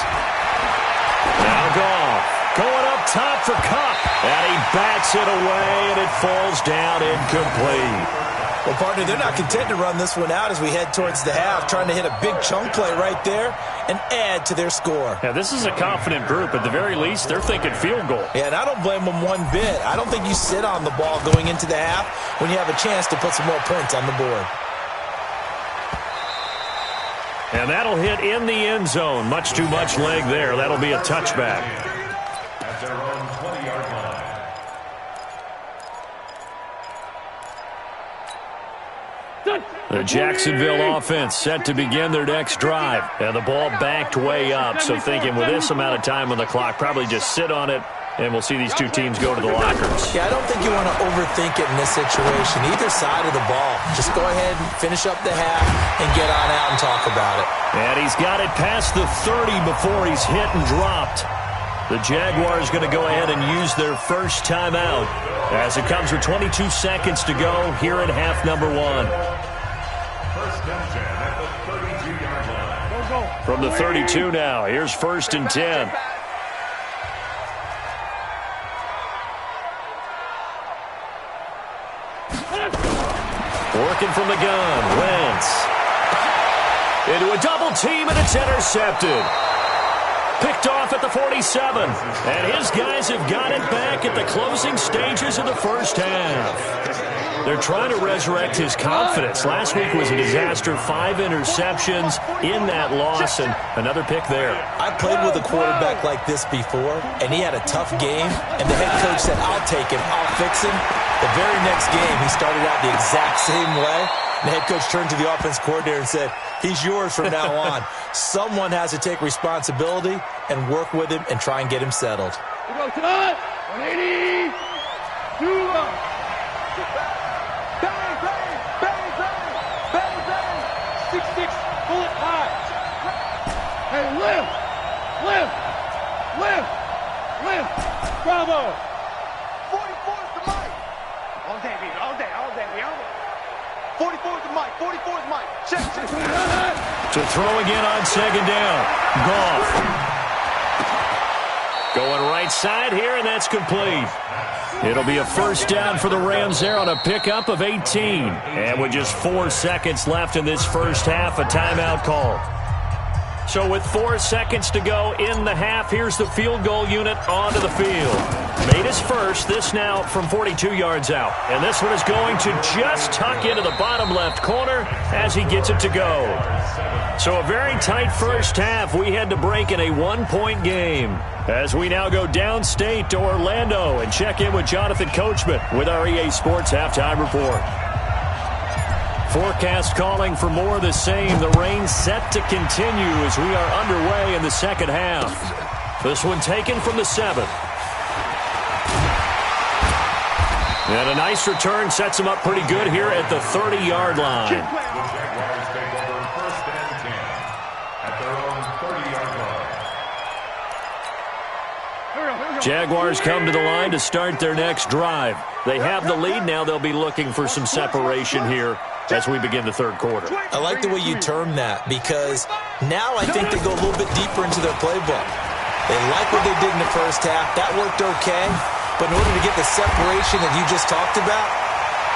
Now Goff going up top for Kupp, and he bats it away, and it falls down incomplete. Well, partner, they're not content to run this one out as we head towards the half, trying to hit a big chunk play right there. and add to their score. Yeah, this is a confident group. At the very least, they're thinking field goal. Yeah, and I don't blame them one bit. I don't think you sit on the ball going into the half when you have a chance to put some more points on the board. And that'll hit in the end zone. Much too much leg there. That'll be a touchback. At their own 20-yard line. The Jacksonville offense set to begin their next drive. And the ball backed way up. So thinking with this amount of time on the clock, probably just sit on it, and we'll see these two teams go to the lockers. Yeah, I don't think you want to overthink it in this situation. Either side of the ball. Just go ahead and finish up the half and get on out and talk about it. And he's got it past the 30 before he's hit and dropped. The Jaguars going to go ahead and use their first timeout as it comes with 22 seconds to go here in half number 1. First and 10 at the 32-yard line. From the 32 now, here's first and 10. Working from the gun, Wentz. Into a double team, and it's intercepted. Picked off at the 47. And his guys have got it back at the closing stages of the first half. They're trying to resurrect his confidence. Last week was a disaster. 5 interceptions in that loss, and another pick there. I played with a quarterback like this before, and he had a tough game, and the head coach said, I'll take him, I'll fix him. The very next game, he started out the exact same way. The head coach turned to the offense coordinator and said, he's yours from now on. Someone has to take responsibility and work with him and try and get him settled. 180. Bang, bang, bang, bang, bang, bang. 6-6, pull it high. Hey, lift, lift, lift, lift. Bravo. 44 is the mic. All day, baby, all day, all day, all day. 44 is the mic, 44 is mic. Check, check. To throw again on second down. Goff. Going right side here, and that's complete. It'll be a first down for the Rams there on a pickup of 18. And with just 4 seconds left in this first half, a timeout call. So with 4 seconds to go in the half, here's the field goal unit onto the field. Made his first, this now from 42 yards out. And this one is going to just tuck into the bottom left corner as he gets it to go. So a very tight first half. We had to break in a 1-point game. As we now go downstate to Orlando and check in with Jonathan Coachman with our EA Sports Halftime Report. Forecast calling for more of the same. The rain set to continue as we are underway in the second half. This one taken from the 7. And a nice return sets him up pretty good here at the 30-yard line. The Jaguars take over first and 10 at their own 30-yard line. Jaguars come to the line to start their next drive. They have the lead now. They'll be looking for some separation here as we begin the third quarter. I like the way you term that because now I think they go a little bit deeper into their playbook. They like what they did in the first half. That worked okay. But in order to get the separation that you just talked about,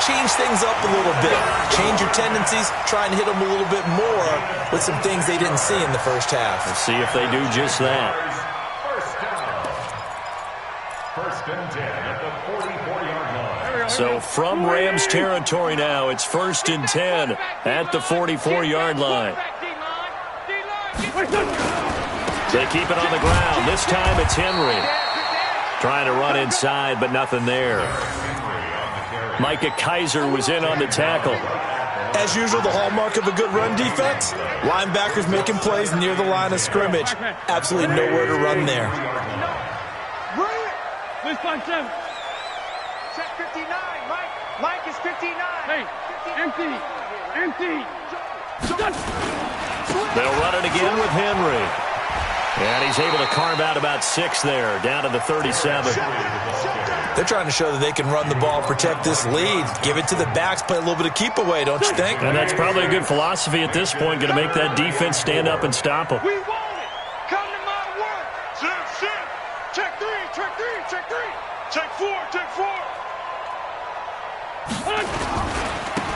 change things up a little bit. Change your tendencies. Try and hit them a little bit more with some things they didn't see in the first half. Let's see if they do just that. First and 10 at the 44-yard line. So from Rams territory now, it's first and 10 at the 44-yard line. They keep it on the ground. This time it's Henry. Trying to run inside, but nothing there. Micah Kaiser was in on the tackle. As usual, the hallmark of a good run defense, linebackers making plays near the line of scrimmage. Absolutely nowhere to run there. Check 59, Mike. Mike is 59. Hey, empty. They'll run it again with Henry. And he's able to carve out about 6 there, down to the 37. They're trying to show that they can run the ball, protect this lead, give it to the backs, play a little bit of keep away, don't you think? And that's probably a good philosophy at this point, going to make that defense stand up and stop them. We want it. Come to my work. Sit. Check 3. Check 4.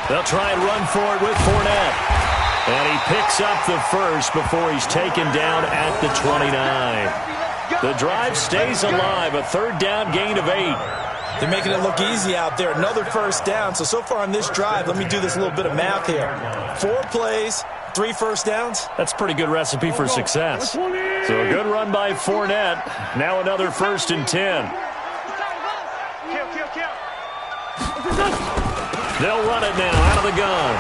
They'll try and run for it with Fontane. And he picks up the first before he's taken down at the 29. The drive stays alive, a 3rd down gain of 8. They're making it look easy out there. Another first down. So far on this drive, let me do this little bit of math here. 4 plays, 3 first downs. That's a pretty good recipe for success. So a good run by Fournette. Now another 1st and 10. They'll run it now out of the gun.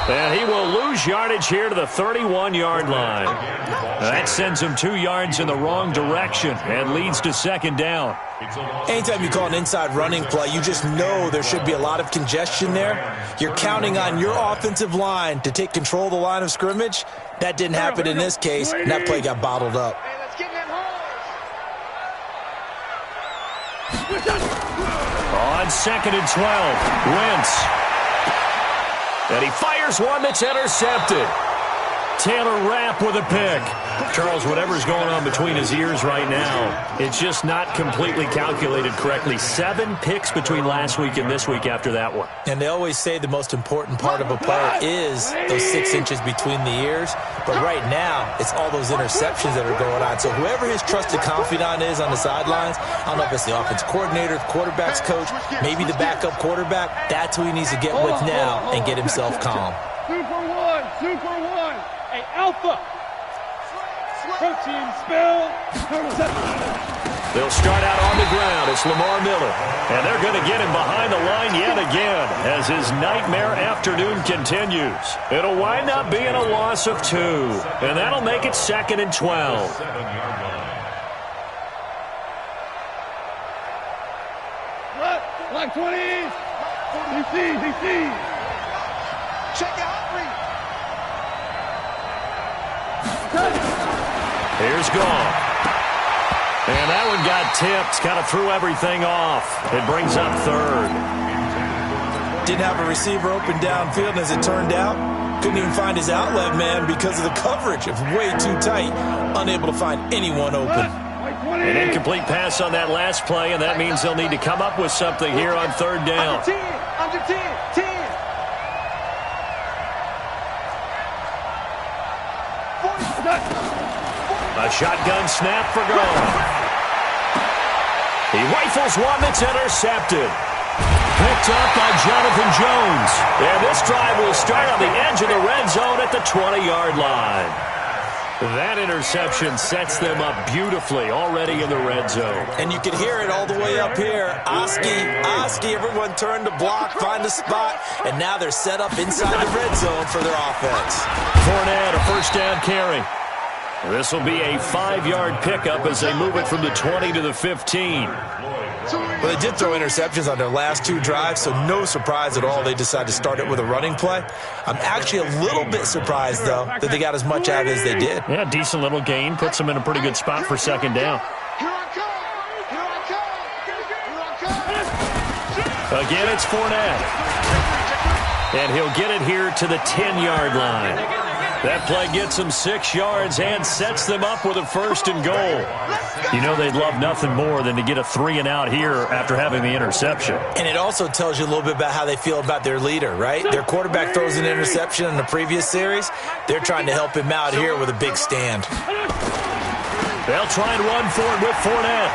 And he will lose yardage here to the 31-yard line. That sends him 2 yards in the wrong direction and leads to 2nd down. Anytime you call an inside running play, you just know there should be a lot of congestion there. You're counting on your offensive line to take control of the line of scrimmage. That didn't happen in this case, and that play got bottled up. On 2nd and 12, Wentz. And he fires one that's intercepted. Taylor Rapp with a pick. Charles, whatever's going on between his ears right now, it's just not completely calculated correctly. 7 picks between last week and this week after that one. And they always say the most important part of a player is those 6 inches between the ears. But right now, it's all those interceptions that are going on. So whoever his trusted confidant is on the sidelines, I don't know if it's the offense coordinator, the quarterback's coach, maybe the backup quarterback, that's who he needs to get with now and get himself calm. Super one. Hey, Alpha. Protein spill. They'll start out on the ground. It's Lamar Miller. And they're going to get him behind the line yet again as his nightmare afternoon continues. It'll wind up being a loss of 2. And that'll make it 2nd and 12. Black 20s. DC. Check it out, Reed. Here's Goff. And that one got tipped. Kind of threw everything off. It brings up 3rd. Didn't have a receiver open downfield, and as it turned out, couldn't even find his outlet man because of the coverage. It was way too tight. Unable to find anyone open. An incomplete pass on that last play, and that means they'll need to come up with something here on 3rd down. Under 10. A shotgun snap for Goff. He rifles one that's intercepted. Picked up by Jonathan Jones. And this drive will start on the edge of the red zone at the 20-yard line. That interception sets them up beautifully already in the red zone. And you can hear it all the way up here. Oski, everyone turned to block, find a spot, and now they're set up inside the red zone for their offense. Fournette, a 1st down carry. This will be a 5-yard pickup as they move it from the 20 to the 15. Well, they did throw interceptions on their last 2 drives, so no surprise at all they decided to start it with a running play. I'm actually a little bit surprised, though, that they got as much out of it as they did. Yeah, decent little gain. Puts them in a pretty good spot for 2nd down. Again, it's Fournette. And he'll get it here to the 10-yard line. That play gets them 6 yards and sets them up with a 1st and goal. You know they'd love nothing more than to get a 3 and out here after having the interception. And it also tells you a little bit about how they feel about their leader, right? Their quarterback throws an interception in the previous series. They're trying to help him out here with a big stand. They'll try and run for it with Fournette.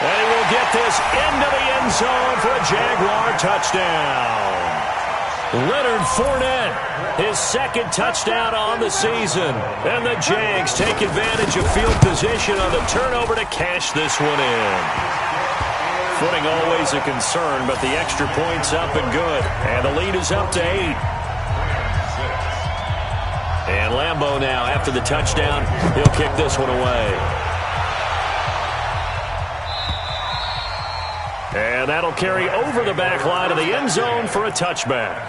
And he will get this into the end zone for a Jaguar touchdown. Leonard Fournette, his 2nd touchdown on the season. And the Jags take advantage of field position on the turnover to cash this one in. Footing always a concern, but the extra point's up and good. And the lead is up to 8. And Lambeau now, after the touchdown, he'll kick this one away. And that'll carry over the back line of the end zone for a touchback.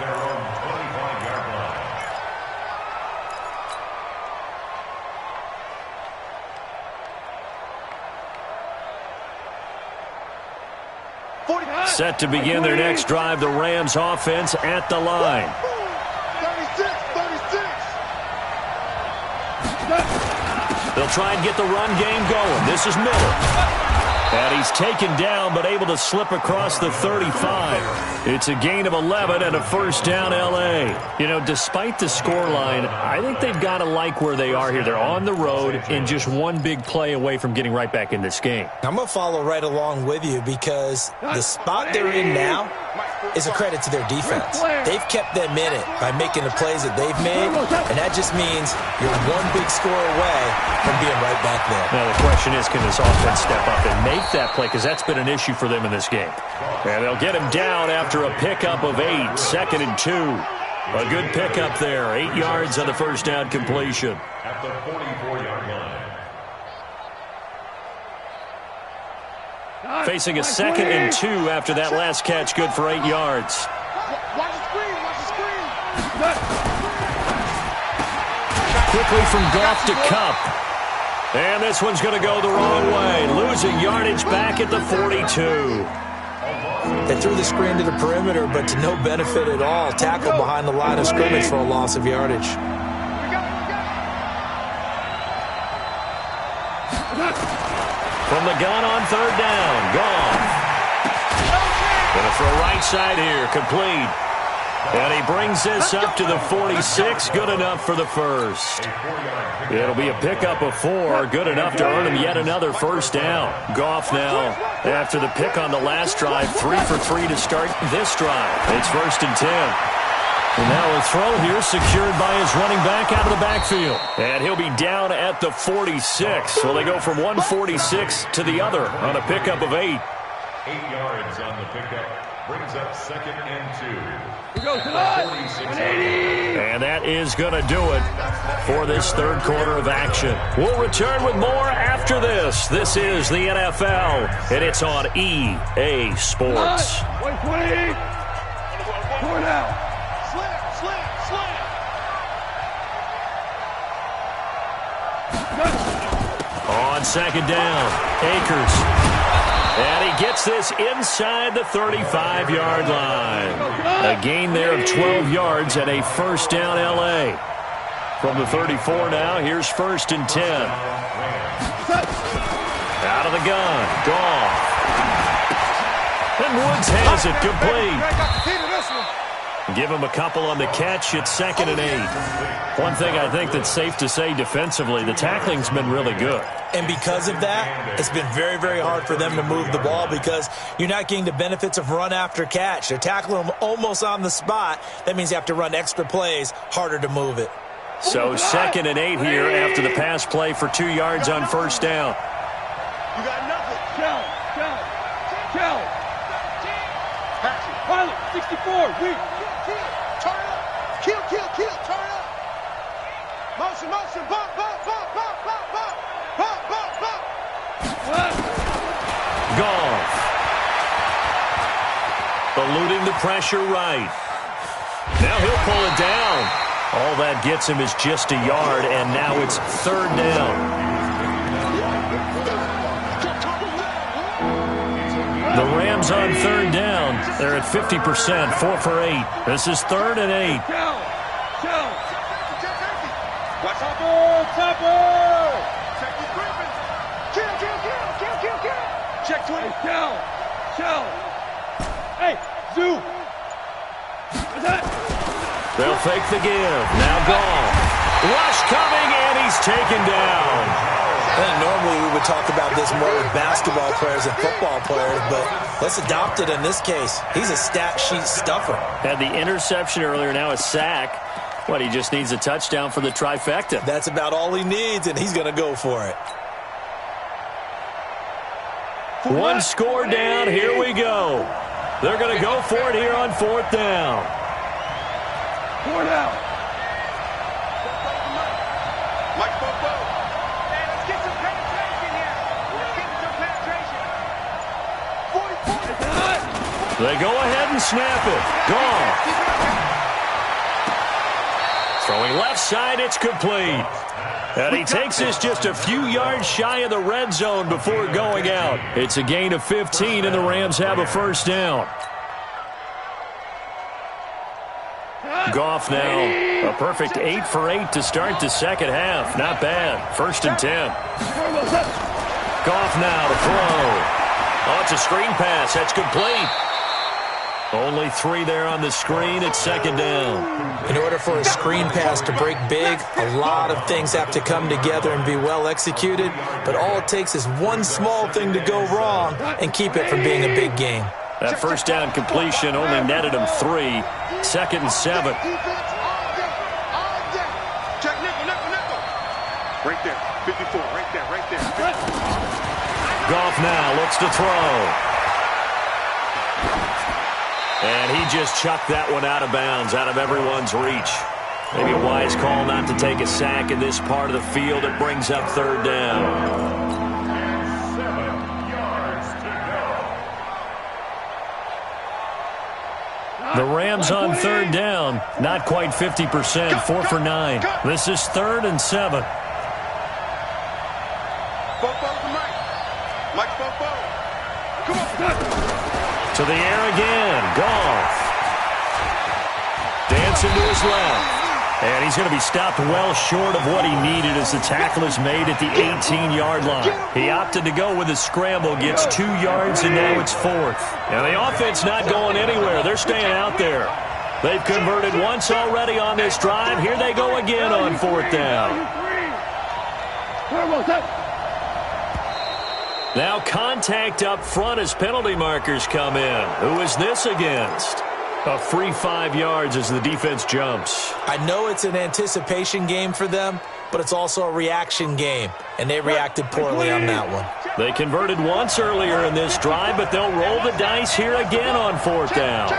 Set to begin their next drive, the Rams offense at the line. 36. They'll try and get the run game going. This is Miller. And he's taken down, but able to slip across the 35. It's a gain of 11 and a first down, L.A. You know, despite the scoreline, I think they've got to like where they are here. They're on the road and just one big play away from getting right back in this game. I'm going to follow right along with you because the spot they're in now is a credit to their defense. They've kept them in it by making the plays that they've made, and that just means you're one big score away from being right back there. Now the question is, can this offense step up and make that play? Because that's been an issue for them in this game. And they'll get him down after a pickup of 8, 2nd and 2. A good pickup there, 8 yards on the first down completion. At the 44-yard line. Facing a 2nd and 2 after that last catch, good for 8 yards. Watch the screen, watch the screen. Quickly from Goff to Cup. And this one's going to go the wrong way. Losing yardage back at the 42. They threw the screen to the perimeter, but to no benefit at all. Tackle behind the line of scrimmage for a loss of yardage. From the gun on 3rd down. Goff. Going to throw right side here. Complete. And he brings this up to the 46. Good enough for the first. It'll be a pickup of 4. Good enough to earn him yet another first down. Goff now, after the pick on the last drive, 3 for 3 to start this drive. It's 1st and 10. And now a throw here secured by his running back out of the backfield. And he'll be down at the 46. So they go from 146 to the other on a pickup of 8. 8 yards on the pickup. Brings up 2nd and 2. And that is going to do it for this third quarter of action. We'll return with more after this. This is the NFL, and it's on EA Sports. 120. 4 now. Slam. On 2nd down, Akers. And he gets this inside the 35-yard line. A gain there of 12 yards and a first down, L.A. From the 34 now, here's 1st and 10. Out of the gun, Goff. And Woods has it complete. Give him a couple on the catch. It's 2nd and 8. One thing I think that's safe to say defensively, the tackling's been really good. And because of that, it's been very, very hard for them to move the ball because you're not getting the benefits of run after catch. They're tackling them almost on the spot. That means you have to run extra plays, harder to move it. So 2nd and 8 here after the pass play for 2 yards on first down. You got nothing. Kill. Pass it. Pilot, 64. Weak. Turn it up. Kill. Turn it up. Motion. Bump. Goff. Eluding the pressure right. Now he'll pull it down. All that gets him is just a yard, and now it's 3rd down. The Rams on 3rd down. They're at 50%, 4 for 8. This is 3rd and 8. Watch out, Topper! Check the Griffin! Kill! Check 20. Kill! Hey, Zoo! What's that? They'll fake the give. Now Goff. Rush coming, and he's taken down. I think normally we would talk about this more with basketball players and football players, but let's adopt it in this case. He's a stat sheet stuffer. Had the interception earlier, now a sack. What, he just needs a touchdown for the trifecta. That's about all he needs, and he's going to go for it. One score down, here we go. They're going to go for it here on 4th down. 4 down. Mike Bobo. Hey, let's get some penetration here. Let's get some penetration. 40. They go ahead and snap it. Goff. Throwing left side, it's complete. And he takes this just a few yards shy of the red zone before going out. It's a gain of 15, and the Rams have a first down. Goff now, a perfect 8 for 8 to start the second half. Not bad. 1st and 10. Goff now to throw. Oh, it's a screen pass. That's complete. Only 3 there on the screen. It's second down. In order for a screen pass to break big, a lot of things have to come together and be well executed. But all it takes is one small thing to go wrong and keep it from being a big game. That first down completion only netted him 3. Second and 7. Check nickel. Right there. 54. Right there. Goff now looks to throw. And he just chucked that one out of bounds, out of everyone's reach. Maybe a wise call not to take a sack in this part of the field. It brings up third down. 7 yards to The Rams on third down. Not quite 50%, 4 for 9. This is 3rd and 7. Mike Fofo. Come on. To the air again. Goff. Dancing to his left. And he's going to be stopped well short of what he needed as the tackle is made at the 18-yard line. He opted to go with a scramble, gets 2 yards, and now it's 4th. And the offense not going anywhere. They're staying out there. They've converted once already on this drive. Here they go again on 4th down. Now contact up front as penalty markers come in. Who is this against? A free 5 yards as the defense jumps. I know it's an anticipation game for them, but it's also a reaction game, and they reacted poorly on that one. They converted once earlier in this drive, but they'll roll the dice here again on 4th down.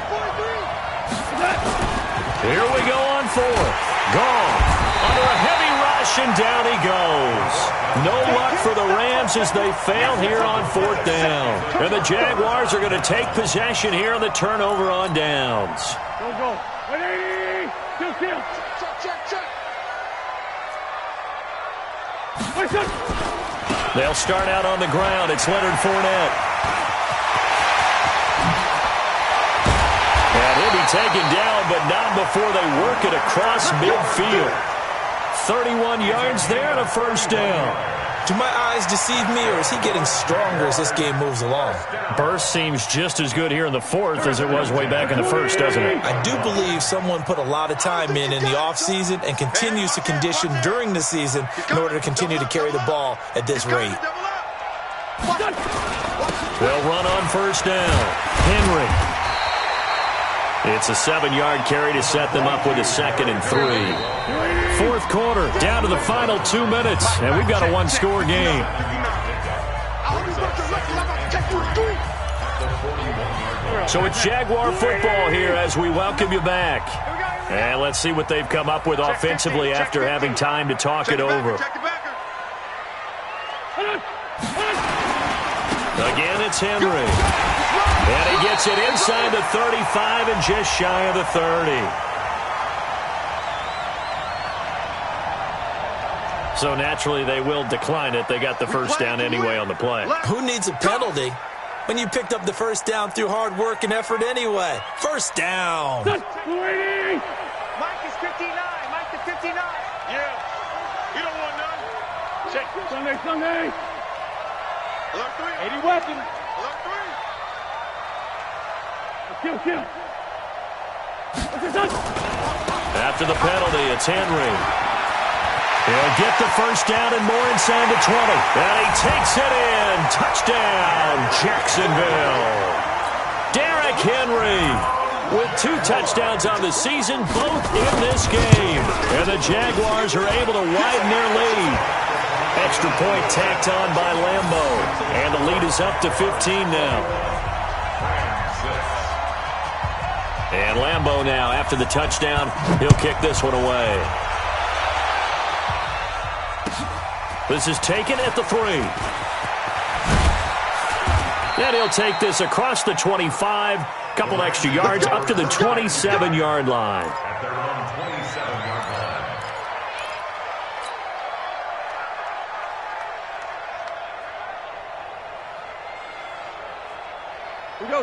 Here we go on 4th. Goff under a heavy rush, and down he goes. No luck for the Rams as they fail here on 4th down. And the Jaguars are going to take possession here on the turnover on downs. Go. Ready? Check. They'll start out on the ground. It's Leonard Fournette. And he'll be taken down, but not before they work it across midfield. 31 yards there and a first down. Do my eyes deceive me, or is he getting stronger as this game moves along? Burst seems just as good here in the 4th as it was way back in the 1st, doesn't it? I do believe someone put a lot of time in the offseason and continues to condition during the season in order to continue to carry the ball at this rate. They'll run on first down. Henry. It's a 7-yard carry to set them up with a 2nd and 3. 4th quarter, down to the final 2 minutes, and we've got a one-score game. So it's Jaguar football here as we welcome you back. And let's see what they've come up with offensively after having time to talk it over. Again, it's Henry. And he gets it inside the 35 and just shy of the 30. So naturally, they will decline it. They got the first down anyway on the play. Who needs a penalty when you picked up the first down through hard work and effort anyway? First down. Mike is 59. Mike is 59. Yeah. You don't want none. Check. Sunday. Alert 3. 80 weapons. Alert 3. Kill. After the penalty, it's Henry. He'll get the first down and more inside the 20. And he takes it in. Touchdown, Jacksonville. Derrick Henry with 2 touchdowns on the season, both in this game. And the Jaguars are able to widen their lead. Extra point tacked on by Lambo. And the lead is up to 15 now. And Lambo now, after the touchdown, he'll kick this one away. This is taken at the 3. And he'll take this across the 25, couple extra yards, up to the 27-yard line. at their own 27-yard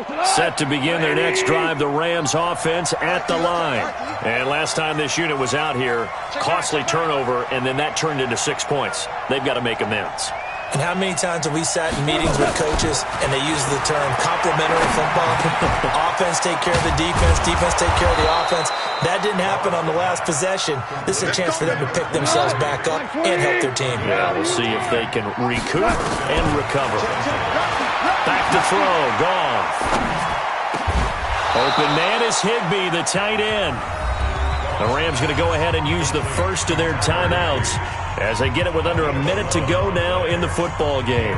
line. Set to begin their next drive, the Rams offense at the line. And last time this unit was out here, costly turnover, and then that turned into 6 points. They've got to make amends. And how many times have we sat in meetings with coaches and they use the term complementary football? Offense take care of the defense, defense take care of the offense. That didn't happen on the last possession. This is a chance for them to pick themselves back up and help their team. Yeah, we'll see if they can recoup and recover. Back to throw, Goff. Open man is Higbee, the tight end. The Rams going to go ahead and use the first of their timeouts as they get it with under a minute to go now in the football game.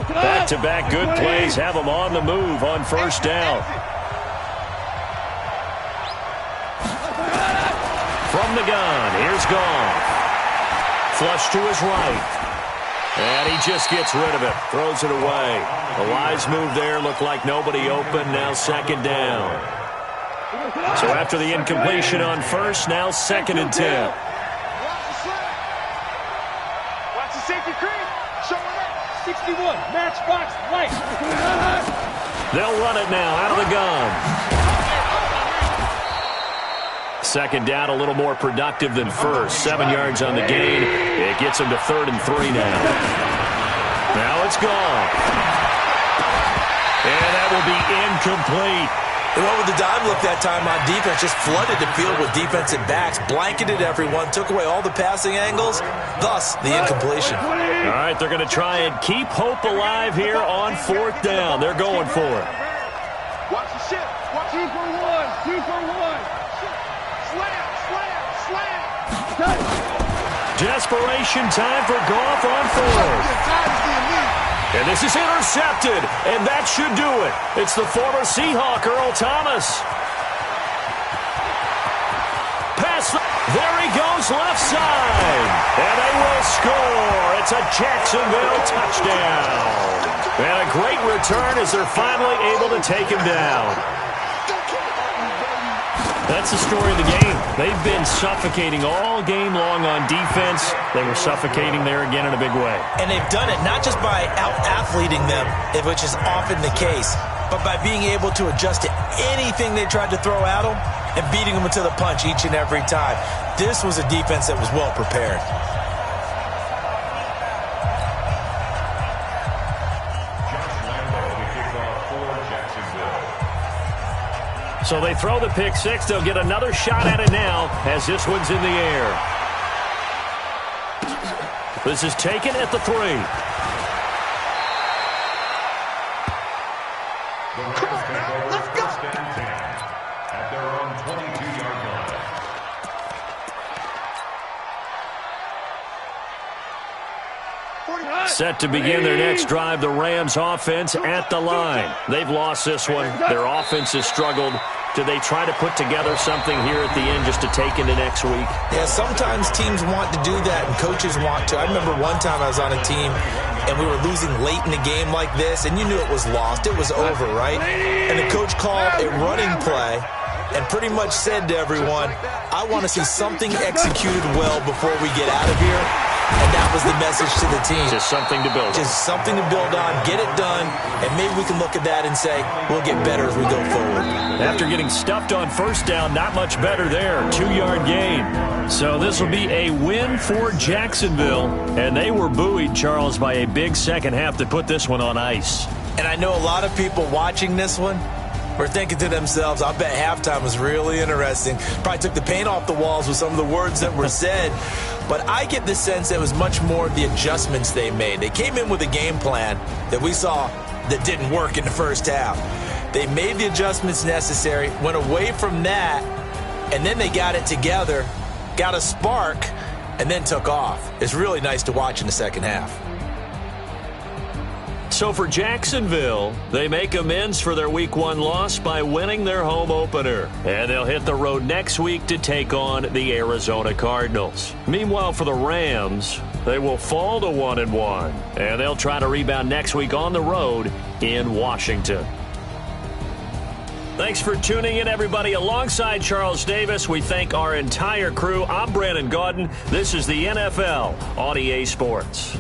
Back-to-back good plays have them on the move on first down. From the gun, here's Goff. Flush to his right. And he just gets rid of it. Throws it away. The wise move there. Looked like nobody open. Now second down. So after the incompletion on first, now 2nd and 10. Watch the safety creep. Showing up. 61. Matchbox light. They'll run it now out of the gun. Second down, a little more productive than first. 7 yards on the gain. It gets them to 3rd and 3 now. Now it's gone. And that will be incomplete. They went with the dime look that time on defense. Just flooded the field with defensive backs. Blanketed everyone. Took away all the passing angles. Thus, the incompletion. All right, they're going to try and keep hope alive here on 4th down. They're going for it. Watch the shift. Watch 2 for 1. 2 for 1. Slam, slam, slam. Desperation time for Goff on 4th. And this is intercepted, and that should do it. It's the former Seahawk, Earl Thomas. Pass, there he goes, left side. And they will score. It's a Jacksonville touchdown. And a great return as they're finally able to take him down. That's the story of the game. They've been suffocating all game long on defense. They were suffocating there again in a big way. And they've done it not just by out-athleting them, which is often the case, but by being able to adjust to anything they tried to throw at them and beating them to the punch each and every time. This was a defense that was well prepared. So they throw the pick six. They'll get another shot at it now as this one's in the air. This is taken at the 3. Come on now, let's go. At their own 22-yard line. Set to begin their next drive, the Rams offense at the line. They've lost this one. Their offense has struggled. Do they try to put together something here at the end just to take into next week? Yeah, sometimes teams want to do that and coaches want to. I remember one time I was on a team and we were losing late in the game like this, and you knew it was lost. It was over, right? And the coach called a running play and pretty much said to everyone, I want to see something executed well before we get out of here. And that was the message to the team. Just something to build on. Just something to build on, get it done, and maybe we can look at that and say, we'll get better as we go forward. After getting stuffed on first down, not much better there. 2-yard gain. So this will be a win for Jacksonville. And they were buoyed, Charles, by a big second half that put this one on ice. And I know a lot of people watching this one were thinking to themselves, I bet halftime was really interesting. Probably took the paint off the walls with some of the words that were said. But I get the sense it was much more the adjustments they made. They came in with a game plan that we saw that didn't work in the first half. They made the adjustments necessary, went away from that, and then they got it together, got a spark, and then took off. It's really nice to watch in the second half. So for Jacksonville, they make amends for their Week 1 loss by winning their home opener. And they'll hit the road next week to take on the Arizona Cardinals. Meanwhile, for the Rams, they will fall to 1-1. And they'll try to rebound next week on the road in Washington. Thanks for tuning in, everybody. Alongside Charles Davis, we thank our entire crew. I'm Brandon Gaudin. This is the NFL on EA Sports.